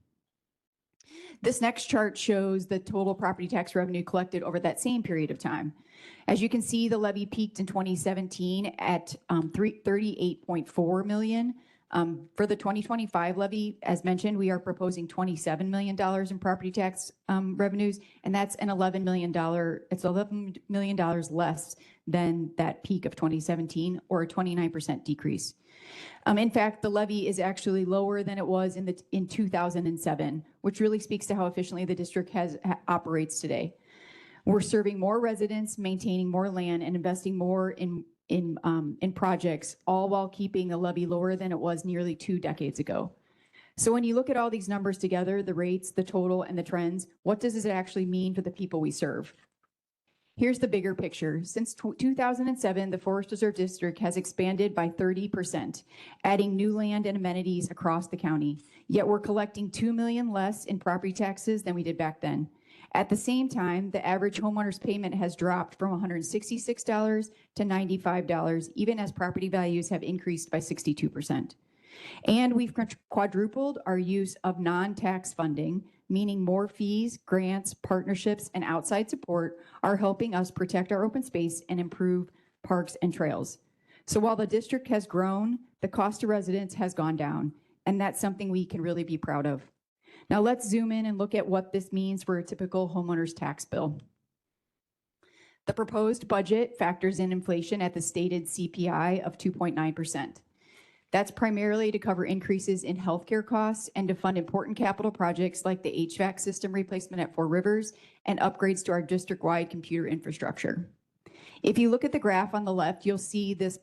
This next chart shows the total property tax revenue collected over that same period of time. As you can see, the levy peaked in 2017 at $38.4 million. For the 2025 levy, as mentioned, we are proposing $27 million in property tax revenues, and that's an $11 million less than that peak of 2017, or a 29% decrease. In fact, the levy is actually lower than it was in 2007, which really speaks to how efficiently the district operates today. We're serving more residents, maintaining more land, and investing more in projects, all while keeping the levy lower than it was nearly 2 decades ago. So when you look at all these numbers together, the rates, the total, and the trends, what does this actually mean for the people we serve? Here's the bigger picture. Since 2007, the Forest Reserve District has expanded by 30%, adding new land and amenities across the county. Yet we're collecting $2 million less in property taxes than we did back then. At the same time, the average homeowner's payment has dropped from $166 to $95, even as property values have increased by 62%. And we've quadrupled our use of non-tax funding, meaning more fees, grants, partnerships, and outside support are helping us protect our open space and improve parks and trails. So while the district has grown, the cost to residents has gone down, and that's something we can really be proud of. Now let's zoom in and look at what this means for a typical homeowner's tax bill. The proposed budget factors in inflation at the stated CPI of 2.9%. That's primarily to cover increases in healthcare costs and to fund important capital projects like the HVAC system replacement at Four Rivers and upgrades to our district-wide computer infrastructure. If you look at the graph on the left, you'll see this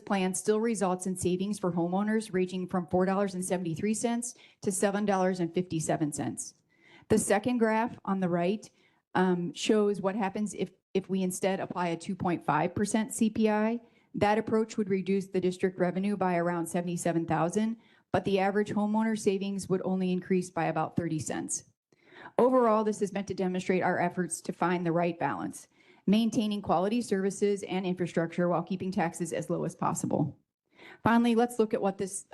plan still results in savings for homeowners ranging from $4.73 to $7.57. The second graph on the right shows what happens if we instead apply a 2.5% CPI. That approach would reduce the district revenue by around $77,000, but the average homeowner savings would only increase by about 30 cents. Overall, this is meant to demonstrate our efforts to find the right balance, maintaining quality services and infrastructure while keeping taxes as low as possible. Finally, let's look at what's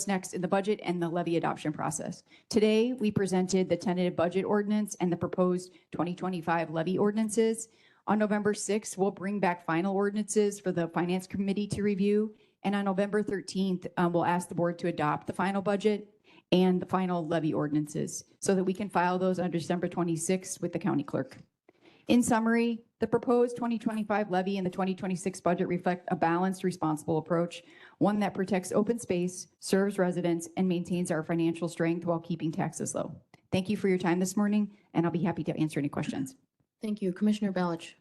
next in the budget and the levy adoption process. Today, we presented the tentative budget ordinance and the proposed 2025 levy ordinances. On November 6th, we'll bring back final ordinances for the Finance Committee to review. And on November 13th, we'll ask the board to adopt the final budget and the final levy ordinances so that we can file those on December 26th with the county clerk. In summary, the proposed 2025 levy and the 2026 budget reflect a balanced, responsible approach, one that protects open space, serves residents, and maintains our financial strength while keeping taxes low. Thank you for your time this morning, and I'll be happy to answer any questions. Thank you. Commissioner Balich.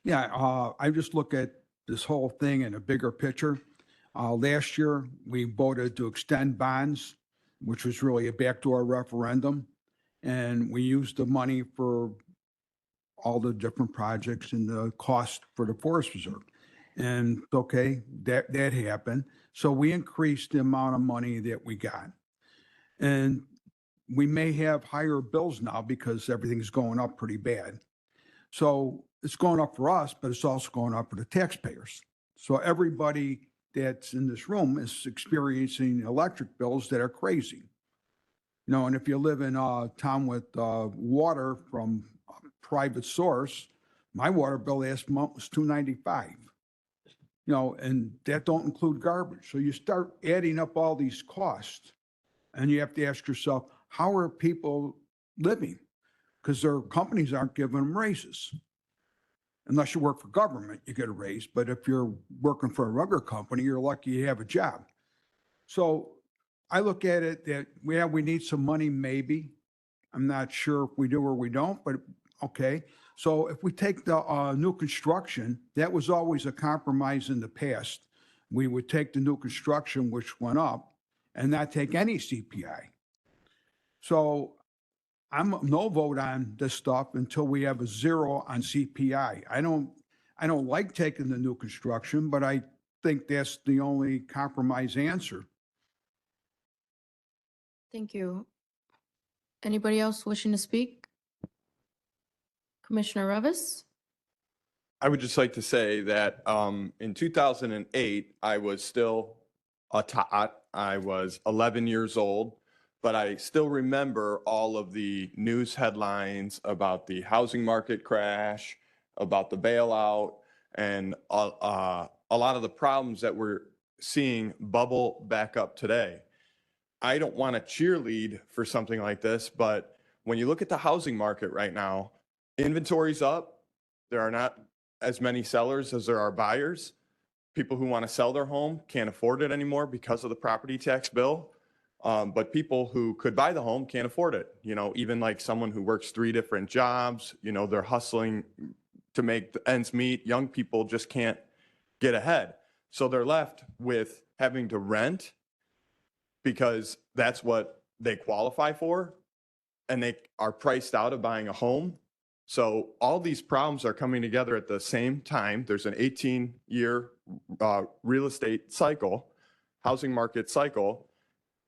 Yeah, I just look at this whole thing in a bigger picture. Last year, we voted to extend bonds, which was really a backdoor referendum. And we used the money for all the different projects and the cost for the Forest Reserve. And okay, that happened. So we increased the amount of money that we got. And we may have higher bills now because everything's going up pretty bad. So it's going up for us, but it's also going up for the taxpayers. So everybody that's in this room is experiencing electric bills that are crazy. You know, and if you live in a town with water from a private source, my water bill last month was $295. You know, and that don't include garbage. So you start adding up all these costs, and you have to ask yourself, how are people living? Because their companies aren't giving them raises. Unless you work for government, you get a raise. But if you're working for a rubber company, you're lucky you have a job. So I look at it that, we need some money, maybe. I'm not sure if we do or we don't, but okay. So if we take the new construction, that was always a compromise in the past. We would take the new construction, which went up, and not take any CPI. So I'm a no vote on this stuff until we have a zero on CPI. I don't like taking the new construction, but I think that's the only compromise answer. Thank you. Anybody else wishing to speak? Commissioner Revis? I would just like to say that in 2008, I was still a tot. I was 11 years old, but I still remember all of the news headlines about the housing market crash, about the bailout, and a lot of the problems that we're seeing bubble back up today. I don't want to cheerlead for something like this, but when you look at the housing market right now, inventory's up. There are not as many sellers as there are buyers. People who want to sell their home can't afford it anymore because of the property tax bill. But people who could buy the home can't afford it. You know, even like someone who works 3 different jobs, you know, they're hustling to make the ends meet. Young people just can't get ahead. So they're left with having to rent because that's what they qualify for, and they are priced out of buying a home. So all these problems are coming together at the same time. There's an 18-year real estate cycle, housing market cycle,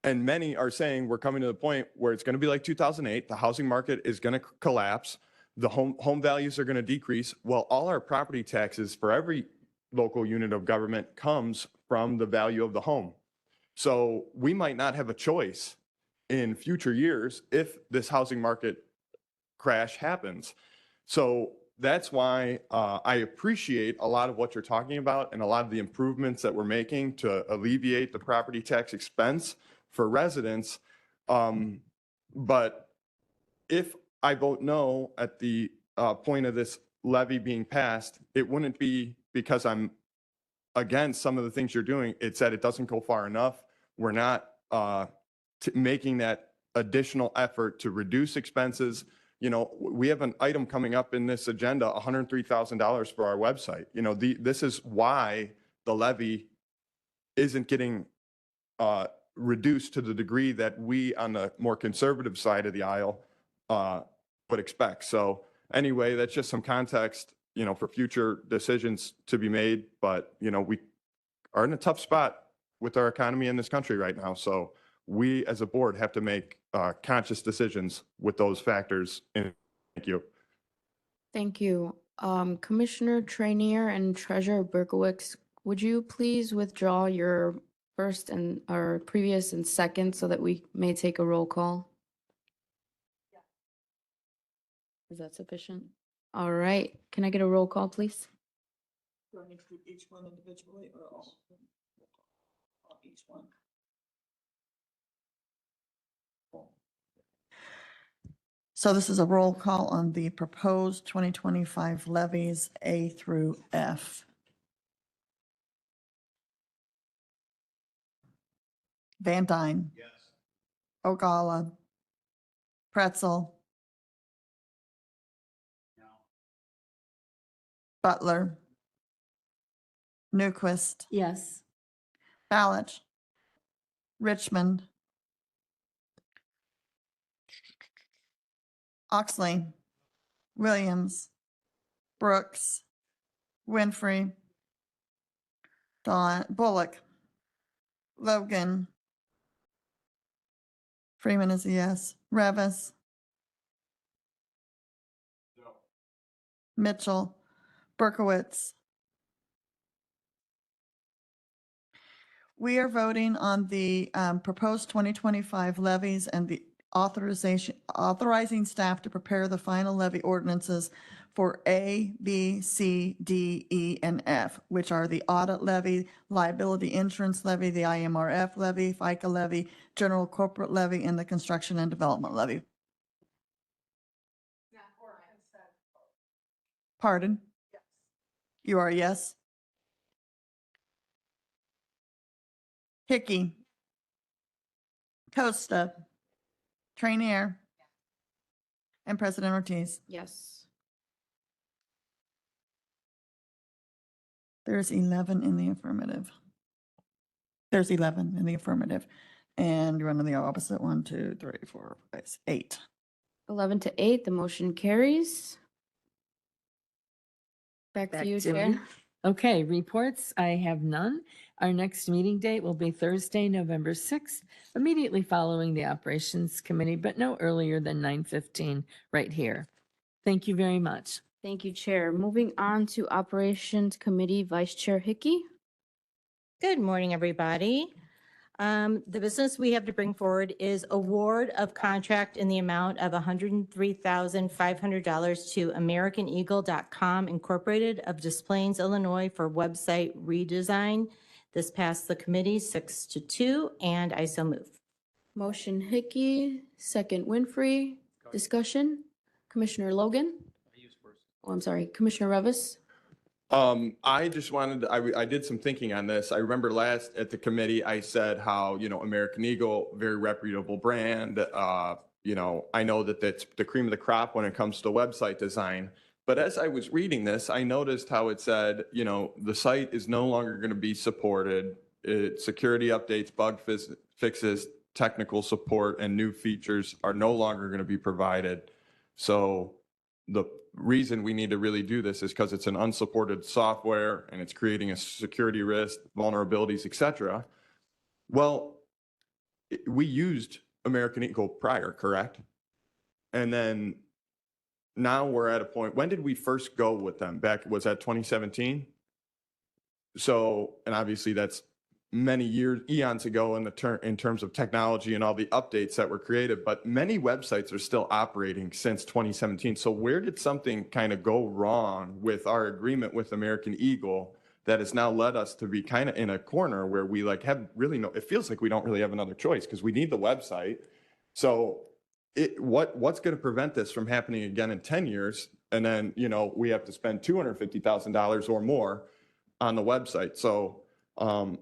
and many are saying we're coming to the point where it's going to be like 2008. The housing market is going to collapse. The home values are going to decrease. Well, all our property taxes for every local unit of government comes from the value of the home. So we might not have a choice in future years if this housing market crash happens. So that's why I appreciate a lot of what you're talking about and a lot of the improvements that we're making to alleviate the property tax expense for residents. But if I vote no at the point of this levy being passed, it wouldn't be because I'm against some of the things you're doing. It's that it doesn't go far enough. We're not making that additional effort to reduce expenses. You know, we have an item coming up in this agenda, $103,000 for our website. You know, this is why the levy isn't getting reduced to the degree that we on the more conservative side of the aisle would expect. So anyway, that's just some context, you know, for future decisions to be made. But, you know, we are in a tough spot with our economy in this country right now. So we as a board have to make conscious decisions with those factors. Thank you. Thank you. Commissioner Trainier and Treasurer Berkowitz, would you please withdraw your first and or previous and second so that we may take a roll call? Is that sufficient? All right. Can I get a roll call, please? Do I need to do each one individually or all? Each one. So this is a roll call on the proposed 2025 levies A through F. Van Dyne. Yes. Ogalla. Pretzel. No. Butler. Newquist. Yes. Balich. Richmond. Oxley. Williams. Brooks. Winfrey. Bullock. Logan. Freeman is a yes. Revis. No. Mitchell. Berkowitz. We are voting on the proposed 2025 levies and the authorizing staff to prepare the final levy ordinances for A, B, C, D, E, and F, which are the audit levy, liability insurance levy, the IMRF levy, FICA levy, general corporate levy, and the construction and development levy. Pardon? Yes. You are a yes? Hickey. Costa. Trainier. And President Ortiz. Yes. There's 11 in the affirmative. There's 11 in the affirmative. And you're on the opposite. 1, 2, 3, 4, 5, 8. 11-8, the motion carries. Back to you, Chair. Okay, reports, I have none. Our next meeting date will be Thursday, November 6th, immediately following the Operations Committee, but no earlier than 9:15 right here. Thank you very much. Thank you, Chair. Moving on to Operations Committee, Vice Chair Hickey. Good morning, everybody. The business we have to bring forward is award of contract in the amount of $103,500 to AmericanEagle.com Incorporated of Des Plaines, Illinois for website redesign. This passed the committee 6-2, and I so move. Motion Hickey, second Winfrey. Discussion? Commissioner Logan? Oh, I'm sorry, Commissioner Revis? I just wanted, I did some thinking on this. I remember last at the committee, I said how, American Eagle, very reputable brand. I know that that's the cream of the crop when it comes to website design. But as I was reading this, I noticed how it said, the site is no longer going to be supported. Security updates, bug fixes, technical support, and new features are no longer going to be provided. So the reason we need to really do this is because it's an unsupported software and it's creating a security risk, vulnerabilities, etc. Well, we used American Eagle prior, correct? And then now we're at a point, when did we first go with them? Was that 2017? So, and obviously that's many years, eons ago in terms of technology and all the updates that were created, but many websites are still operating since 2017. So where did something kind of go wrong with our agreement with American Eagle that has now led us to be kind of in a corner where we have really it feels like we don't really have another choice because we need the website. So what's going to prevent this from happening again in 10 years? And then, we have to spend $250,000 or more on the website. So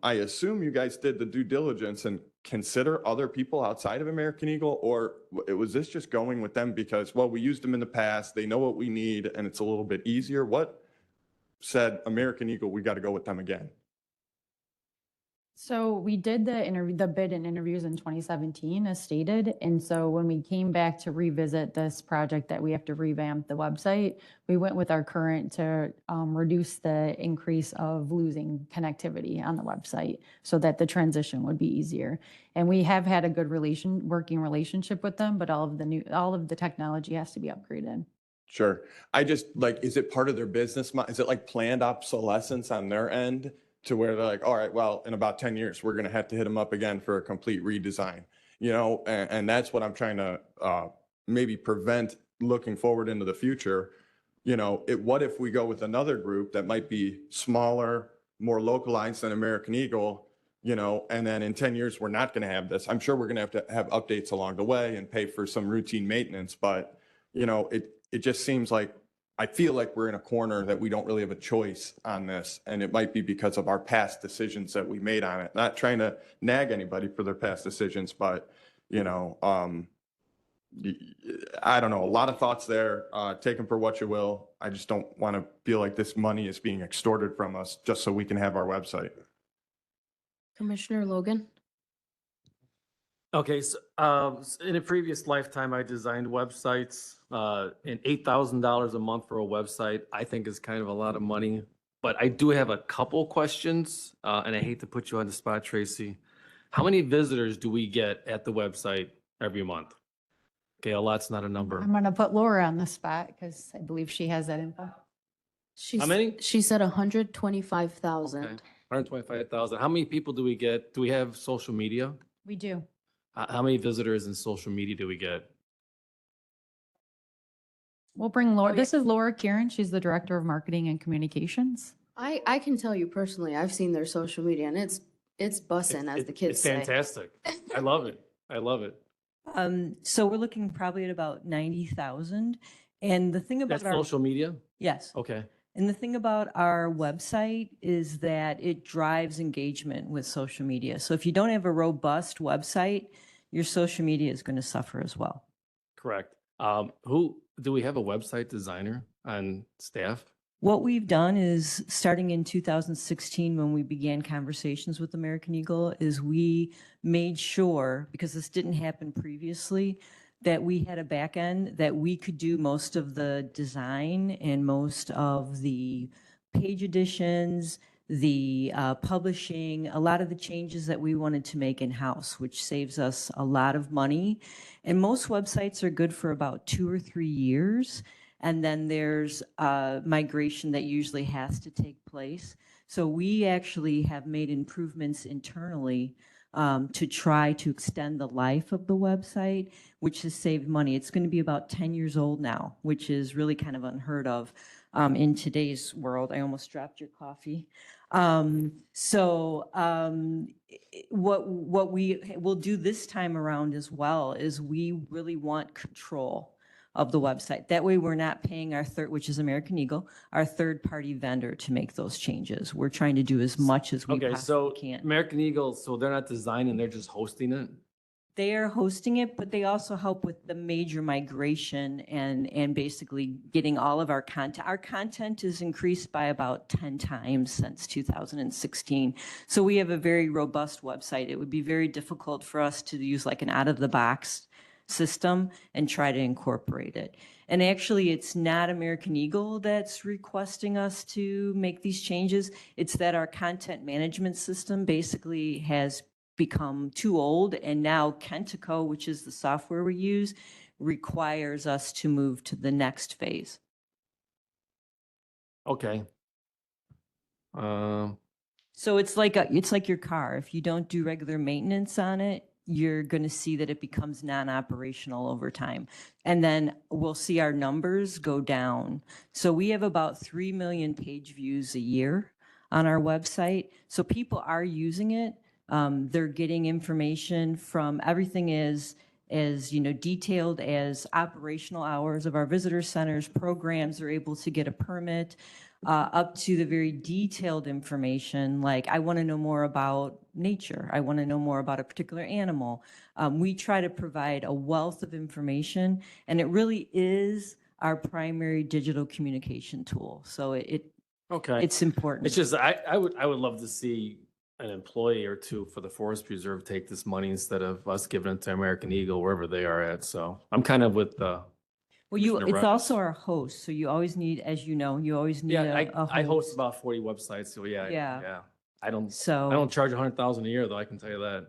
I assume you guys did the due diligence and consider other people outside of American Eagle, or was this just going with them because, well, we used them in the past, they know what we need, and it's a little bit easier? What said American Eagle, we got to go with them again? So we did the bid and interviews in 2017 as stated. And so when we came back to revisit this project that we have to revamp the website, we went with our current to reduce the increase of losing connectivity on the website so that the transition would be easier. And we have had a good working relationship with them, but all of the technology has to be upgraded. Sure. I just is it part of their business? Is it like planned obsolescence on their end? To where they're like, all right, well, in about 10 years, we're going to have to hit them up again for a complete redesign, and that's what I'm trying to maybe prevent looking forward into the future. What if we go with another group that might be smaller, more localized than American Eagle, and then in 10 years, we're not going to have this. I'm sure we're going to have updates along the way and pay for some routine maintenance, but, it just seems like I feel like we're in a corner that we don't really have a choice on this. And it might be because of our past decisions that we made on it. Not trying to nag anybody for their past decisions, but, I don't know, a lot of thoughts there. Take them for what you will. I just don't want to feel like this money is being extorted from us just so we can have our website. Commissioner Logan? Okay, so in a previous lifetime, I designed websites, and $8,000 a month for a website, I think is kind of a lot of money. But I do have a couple questions, and I hate to put you on the spot, Tracy. How many visitors do we get at the website every month? Okay, a lot's not a number. I'm going to put Laura on the spot because I believe she has that info. How many? She said 125,000. Okay, 125,000. How many people do we get? Do we have social media? We do. How many visitors in social media do we get? We'll bring Laura. This is Laura Kieran. She's the Director of Marketing and Communications. I can tell you personally, I've seen their social media and it's bussin', as the kids say. It's fantastic. I love it. I love it. So we're looking probably at about 90,000. And the thing about That's social media? Yes. Okay. And the thing about our website is that it drives engagement with social media. So if you don't have a robust website, your social media is going to suffer as well. Correct. Do we have a website designer on staff? What we've done is, starting in 2016, when we began conversations with American Eagle, is we made sure, because this didn't happen previously, that we had a back end, that we could do most of the design and most of the page additions, the publishing, a lot of the changes that we wanted to make in-house, which saves us a lot of money. And most websites are good for about 2 or 3 years. And then there's migration that usually has to take place. So we actually have made improvements internally to try to extend the life of the website, which has saved money. It's going to be about 10 years old now, which is really kind of unheard of in today's world. I almost dropped your coffee. What we will do this time around as well is we really want control of the website. That way we're not paying our third, which is American Eagle, our third-party vendor to make those changes. We're trying to do as much as we Okay, so possibly can. American Eagle, so they're not designing, they're just hosting it? They are hosting it, but they also help with the major migration and basically getting all of our content. Our content is increased by about 10 times since 2016. So we have a very robust website. It would be very difficult for us to use like an out-of-the-box system and try to incorporate it. And actually, it's not American Eagle that's requesting us to make these changes. It's that our content management system basically has become too old, and now Kentico, which is the software we use, requires us to move to the next phase. Okay. So it's like your car. If you don't do regular maintenance on it, you're going to see that it becomes non-operational over time. And then we'll see our numbers go down. So we have about 3 million page views a year on our website. So people are using it. They're getting information from everything as detailed as operational hours of our visitor centers, programs. They're able to get a permit, up to the very detailed information, like I want to know more about nature. I want to know more about a particular animal. We try to provide a wealth of information, and it really is our primary digital communication tool. So it's important. It's just, I would love to see an employee or two for the Forest Preserve take this money instead of us giving it to American Eagle, wherever they are at. So I'm kind of with the. Well, it's also our host, so you always need, as you know, you always need a host. I host about 40 websites, so yeah. I don't charge 100,000 a year though, I can tell you that.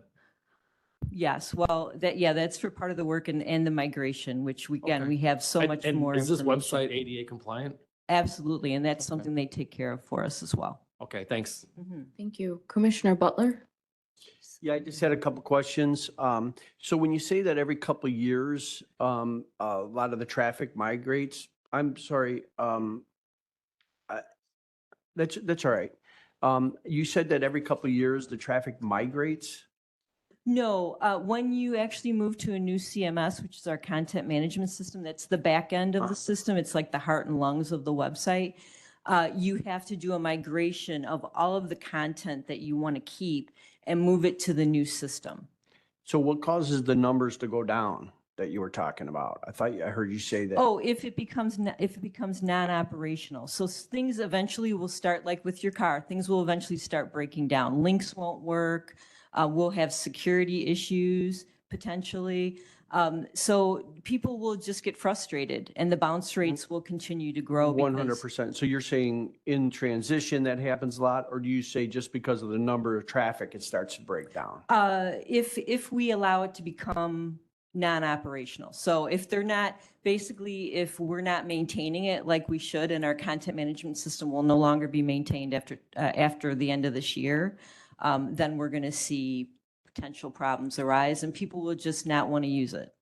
Yes, well, that's for part of the work and the migration, which we have so much more. Is this information. website ADA compliant? Absolutely, and that's something they take care of for us as well. Okay, thanks. Thank you. Commissioner Butler? Yeah, I just had a couple questions. So when you say that every couple of years, a lot of the traffic migrates, I'm sorry, that's all right. You said that every couple of years the traffic migrates? No, when you actually move to a new CMS, which is our content management system, that's the back end of the system. It's like the heart and lungs of the website. You have to do a migration of all of the content that you want to keep and move it to the new system. So what causes the numbers to go down that you were talking about? I heard you say that. Oh, if it becomes non-operational. So things eventually will start, like with your car, things will eventually start breaking down. Links won't work. We'll have security issues potentially. So people will just get frustrated and the bounce rates will continue to grow. 100%. So you're saying in transition that happens a lot, or do you say just because of the number of traffic, it starts to break down? If we allow it to become non-operational. So if they're not, basically, if we're not maintaining it like we should, and our content management system will no longer be maintained after the end of this year, then we're going to see potential problems arise and people will just not want to use it.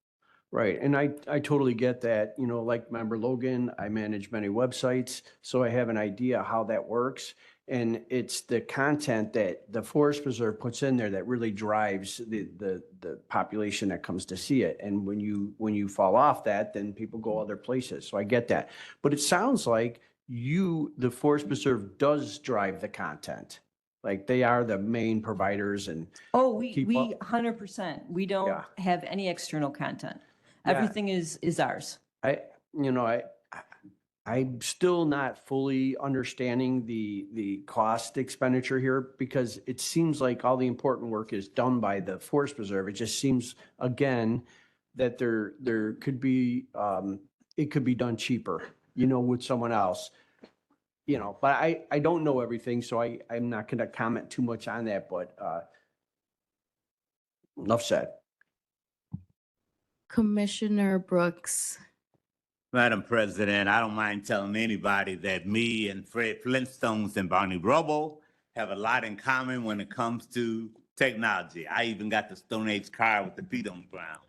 Right. And I totally get that. Like Member Logan, I manage many websites, so I have an idea how that works. And it's the content that the Forest Preserve puts in there that really drives the population that comes to see it. And when you fall off that, then people go other places. So I get that. But it sounds like the Forest Preserve does drive the content. Like they are the main providers and. Oh, we 100%. We don't have any external content. Yeah. Everything is ours. I'm still not fully understanding the cost expenditure here because it seems like all the important work is done by the Forest Preserve. It just seems, again, that there could be, it could be done cheaper, with someone else. But I don't know everything, so I'm not going to comment too much on that, but enough said. Commissioner Brooks. Madam President, I don't mind telling anybody that me and Fred Flintstones and Barney Rubble have a lot in common when it comes to technology. I even got the Stone Age car with the feet on the ground.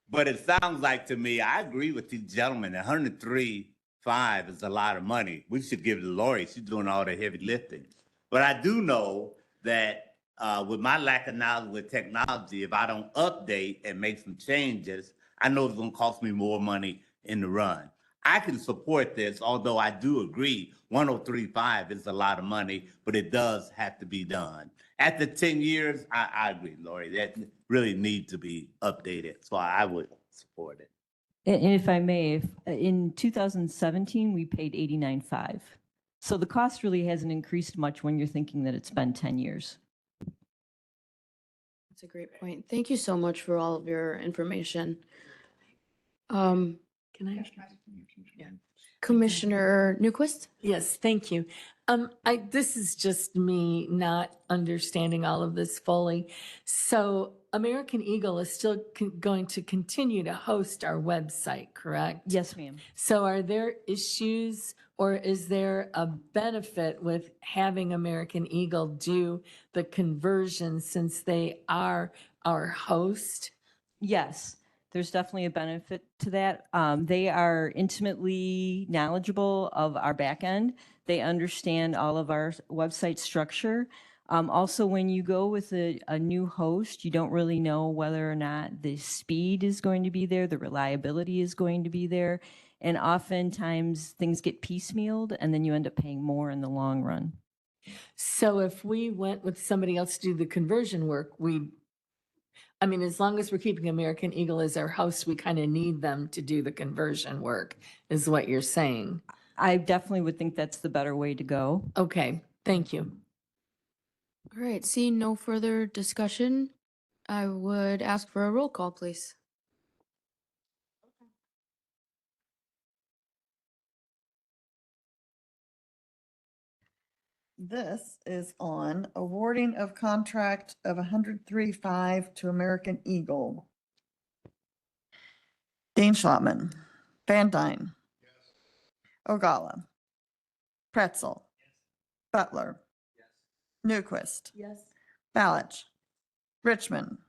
But it sounds like to me, I agree with these gentlemen, 103.5 is a lot of money. We should give it to Lori. She's doing all the heavy lifting. But I do know that with my lack of knowledge with technology, if I don't update and make some changes, I know it's going to cost me more money in the run. I can support this, although I do agree 103.5 is a lot of money, but it does have to be done. After 10 years, I agree, Lori, that really needs to be updated. So I would support it. And if I may, in 2017, we paid 89.5. So the cost really hasn't increased much when you're thinking that it's been 10 years. That's a great point. Thank you so much for all of your information. Can I? Yeah. Commissioner Newquist? Yes, thank you. This is just me not understanding all of this fully. So American Eagle is still going to continue to host our website, correct? Yes, ma'am. So are there issues or is there a benefit with having American Eagle do the conversion since they are our host? Yes, there's definitely a benefit to that. They are intimately knowledgeable of our back end. They understand all of our website structure. Also, when you go with a new host, you don't really know whether or not the speed is going to be there, the reliability is going to be there. And oftentimes things get piecemealed and then you end up paying more in the long run. So if we went with somebody else to do the conversion work, as long as we're keeping American Eagle as our host, we kind of need them to do the conversion work, is what you're saying. I definitely would think that's the better way to go. Okay, thank you. All right, seeing no further discussion, I would ask for a roll call, please. This is on awarding of contract of 103.5 to American Eagle. Dean Schlottman, Van Dyne. Ogalla. Pretzel. Butler. Newquist. Yes. Balich. Richmond.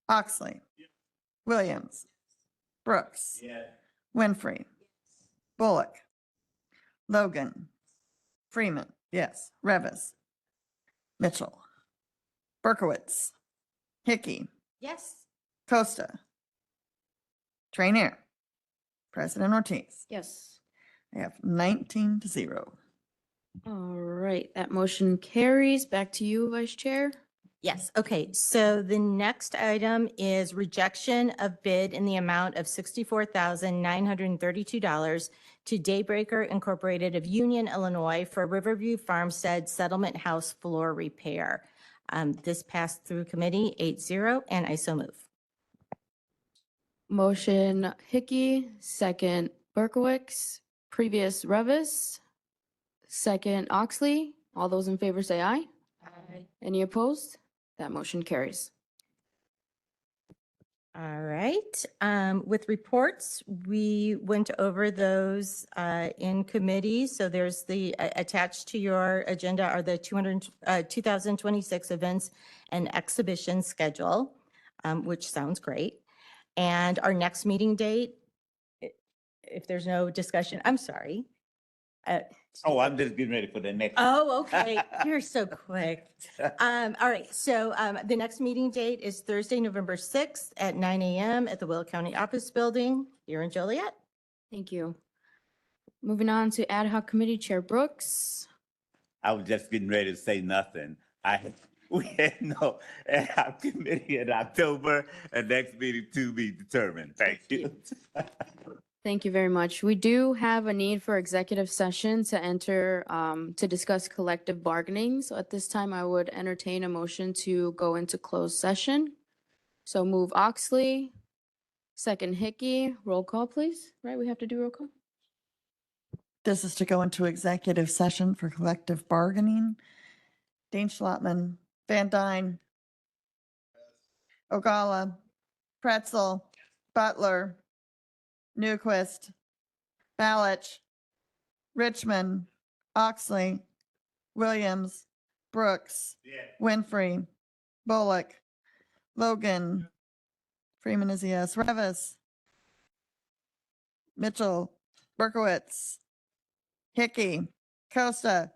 Oxley. Williams. Brooks. Winfrey. Bullock. Logan. Freeman. Yes. Revis. Mitchell. Berkowitz. Hickey. Yes. Costa. Trainier. President Ortiz. Yes. I have 19-0. All right, that motion carries. Back to you, Vice Chair. Yes, okay, so the next item is rejection of bid in the amount of $64,932 to Daybreaker Incorporated of Union, Illinois for Riverview Farmstead Settlement House floor repair. This passed through committee 8-0, and I so move. Motion Hickey, second Berkowitz, previous Revis, second Oxley. All those in favor say aye. Aye. Any opposed? That motion carries. All right, with reports, we went over those in committee. So there's the attached to your agenda are the 2026 events and exhibition schedule, which sounds great. And our next meeting date, if there's no discussion, I'm sorry. Oh, I'm just getting ready for the next. Oh, okay. You're so quick. All right. So the next meeting date is Thursday, November 6th at 9 a.m. at the Will County Office Building here in Joliet. Thank you. Moving on to Ad Hoc Committee Chair Brooks. I was just getting ready to say nothing. We had no ad hoc committee in October, and next meeting to be determined. Thank you. Thank you very much. We do have a need for executive session to enter to discuss collective bargaining. So at this time, I would entertain a motion to go into closed session. So move Oxley, Second Hickey, roll call, please. Right, we have to do roll call? This is to go into executive session for collective bargaining. Dean Schlotman, Van Dyne, Ogalla, Pretzel, Butler, Newquist, Balich, Richmond, Oxley, Williams, Brooks, Winfrey, Bullock, Logan, Freeman is a yes, Revis, Mitchell, Berkowitz, Hickey, Costa,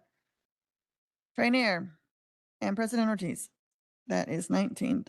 Trainier, and President Ortiz. That is 19.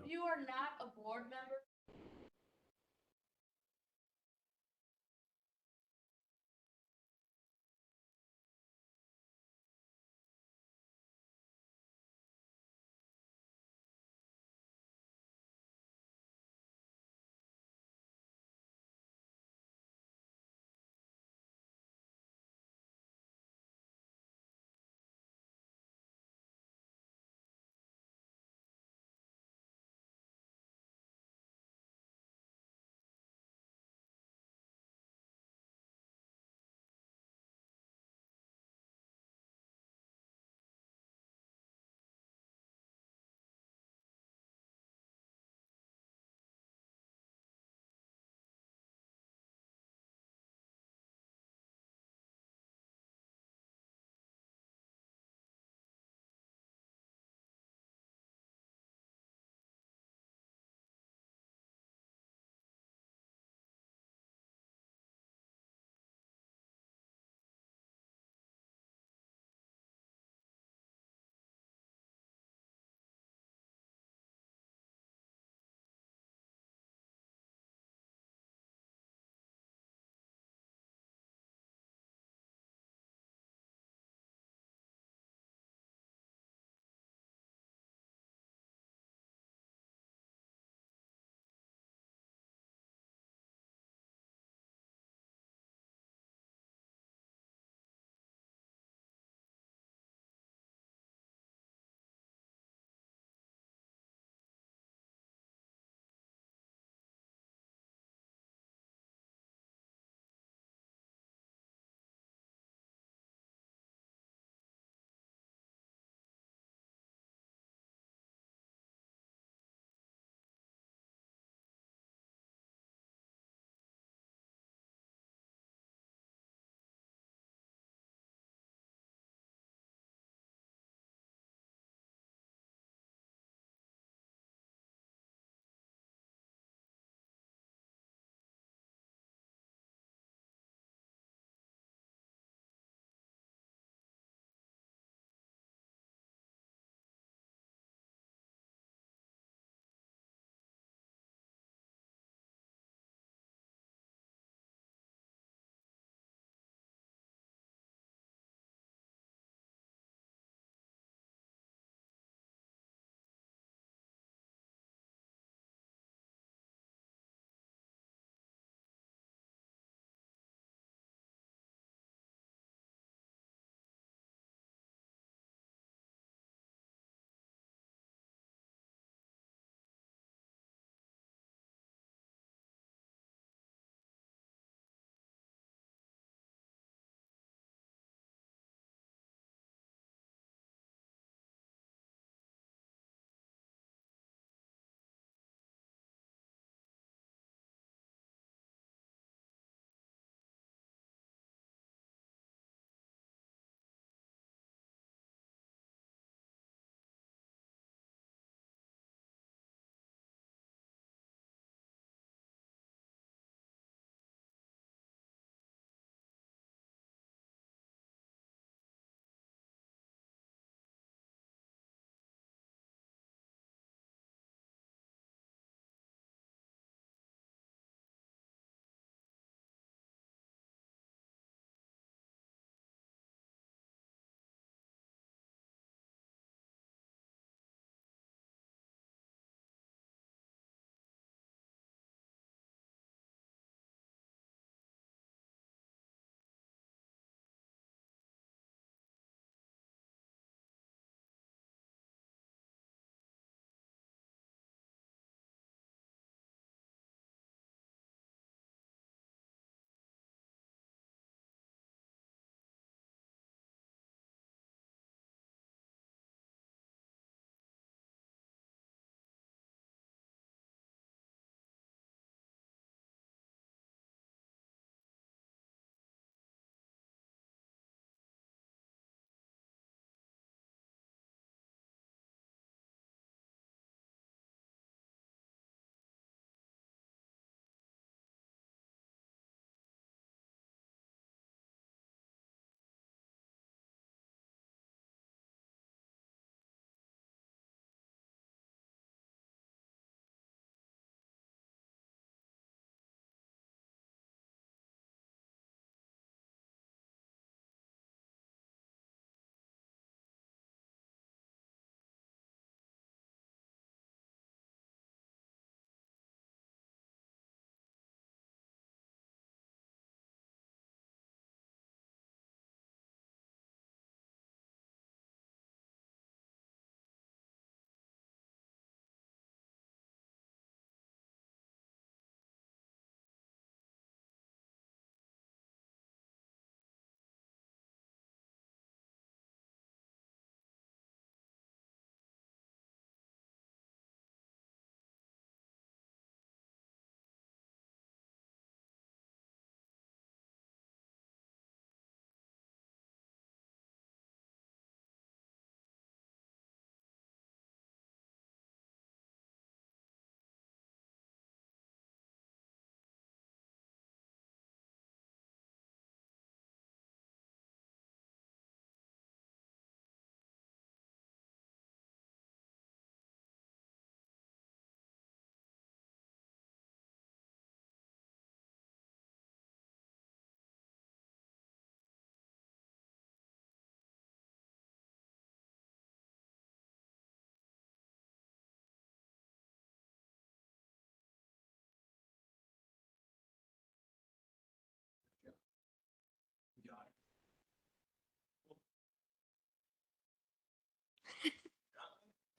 You are not a board member.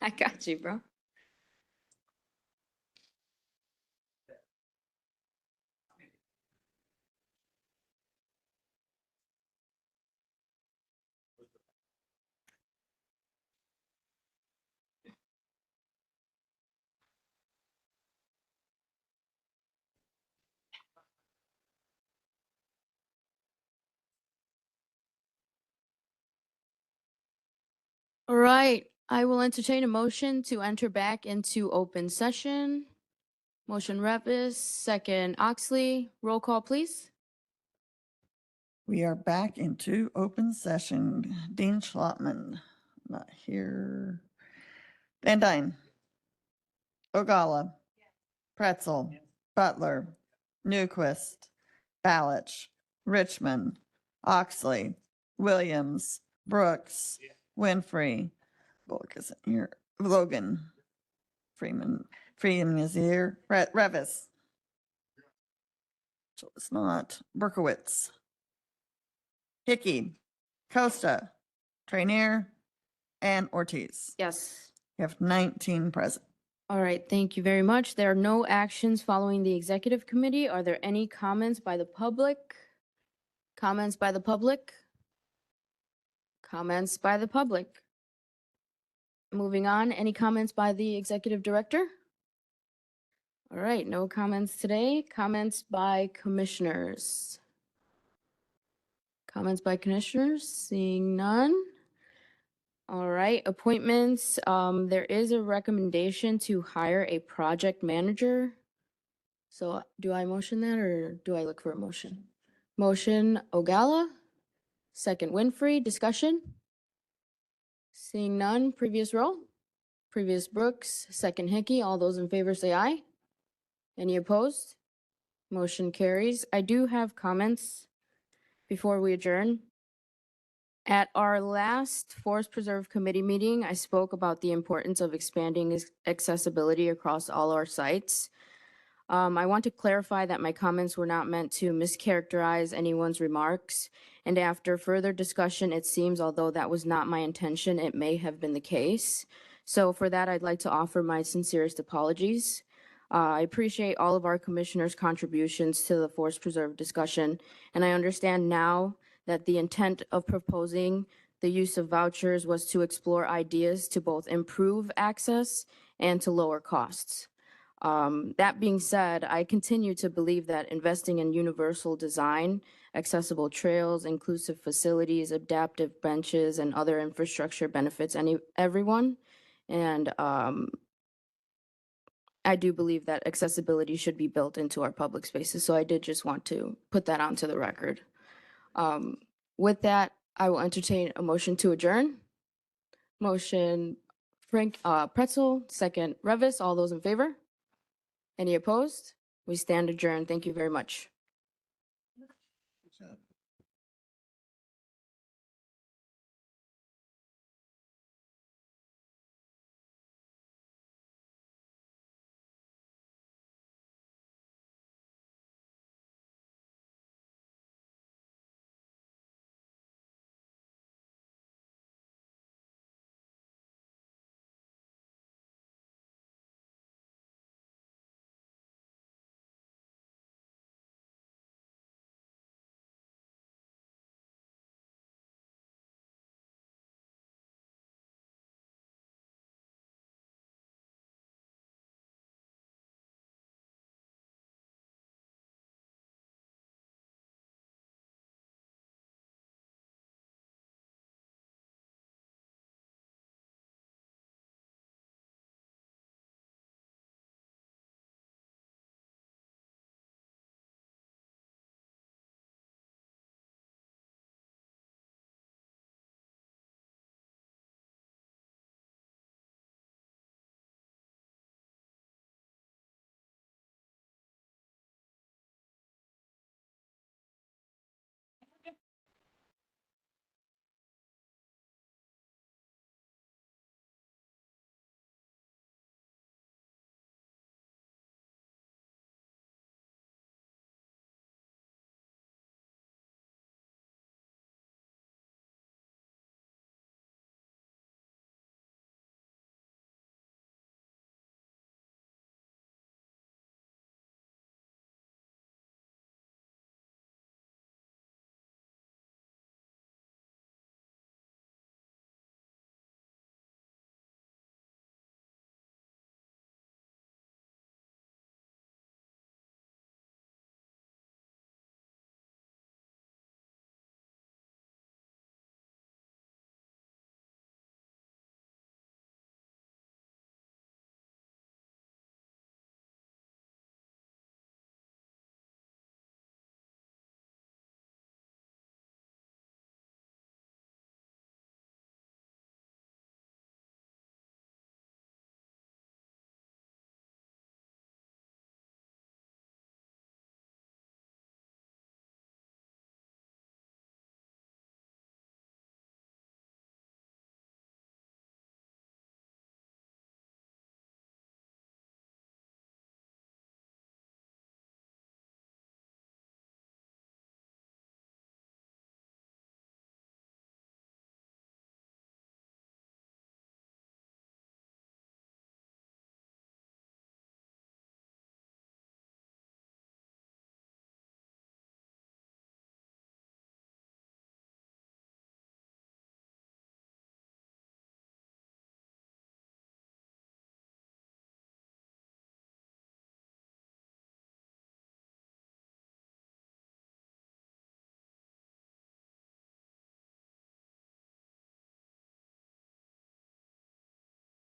I got you, bro. All right, I will entertain a motion to enter back into open session. Motion Revis, second Oxley. Roll call, please. We are back into open session. Dean Schlottman, not here. Van Dyne. Ogala. Pretzel. Butler. Newquist. Balich. Richmond. Oxley. Williams. Brooks. Winfrey. Bullock isn't here. Logan. Freeman is here. Revis. So it's not. Berkowitz. Hickey. Costa. Trainier. And Ortiz. Yes. You have 19 present. All right, thank you very much. There are no actions following the executive committee. Are there any comments by the public? Comments by the public? Comments by the public? Moving on, any comments by the executive director? All right, no comments today. Comments by commissioners? Comments by commissioners? Seeing none. All right, appointments. There is a recommendation to hire a project manager. So do I motion that or do I look for a motion? Motion Ogala, second Winfrey, discussion? Seeing none, previous roll? Previous Brooks, second Hickey. All those in favor say aye. Any opposed? Motion carries. I do have comments before we adjourn. At our last Forest Preserve Committee meeting, I spoke about the importance of expanding accessibility across all our sites. I want to clarify that my comments were not meant to mischaracterize anyone's remarks, and after further discussion, it seems although that was not my intention, it may have been the case. So for that, I'd like to offer my sincerest apologies. I appreciate all of our commissioners' contributions to the Forest Preserve discussion, and I understand now that the intent of proposing the use of vouchers was to explore ideas to both improve access and to lower costs. That being said, I continue to believe that investing in universal design, accessible trails, inclusive facilities, adaptive benches, and other infrastructure benefits everyone. And I do believe that accessibility should be built into our public spaces. So I did just want to put that onto the record. With that, I will entertain a motion to adjourn. Motion Pretzel, second Revis. All those in favor? Any opposed? We stand adjourned. Thank you very much.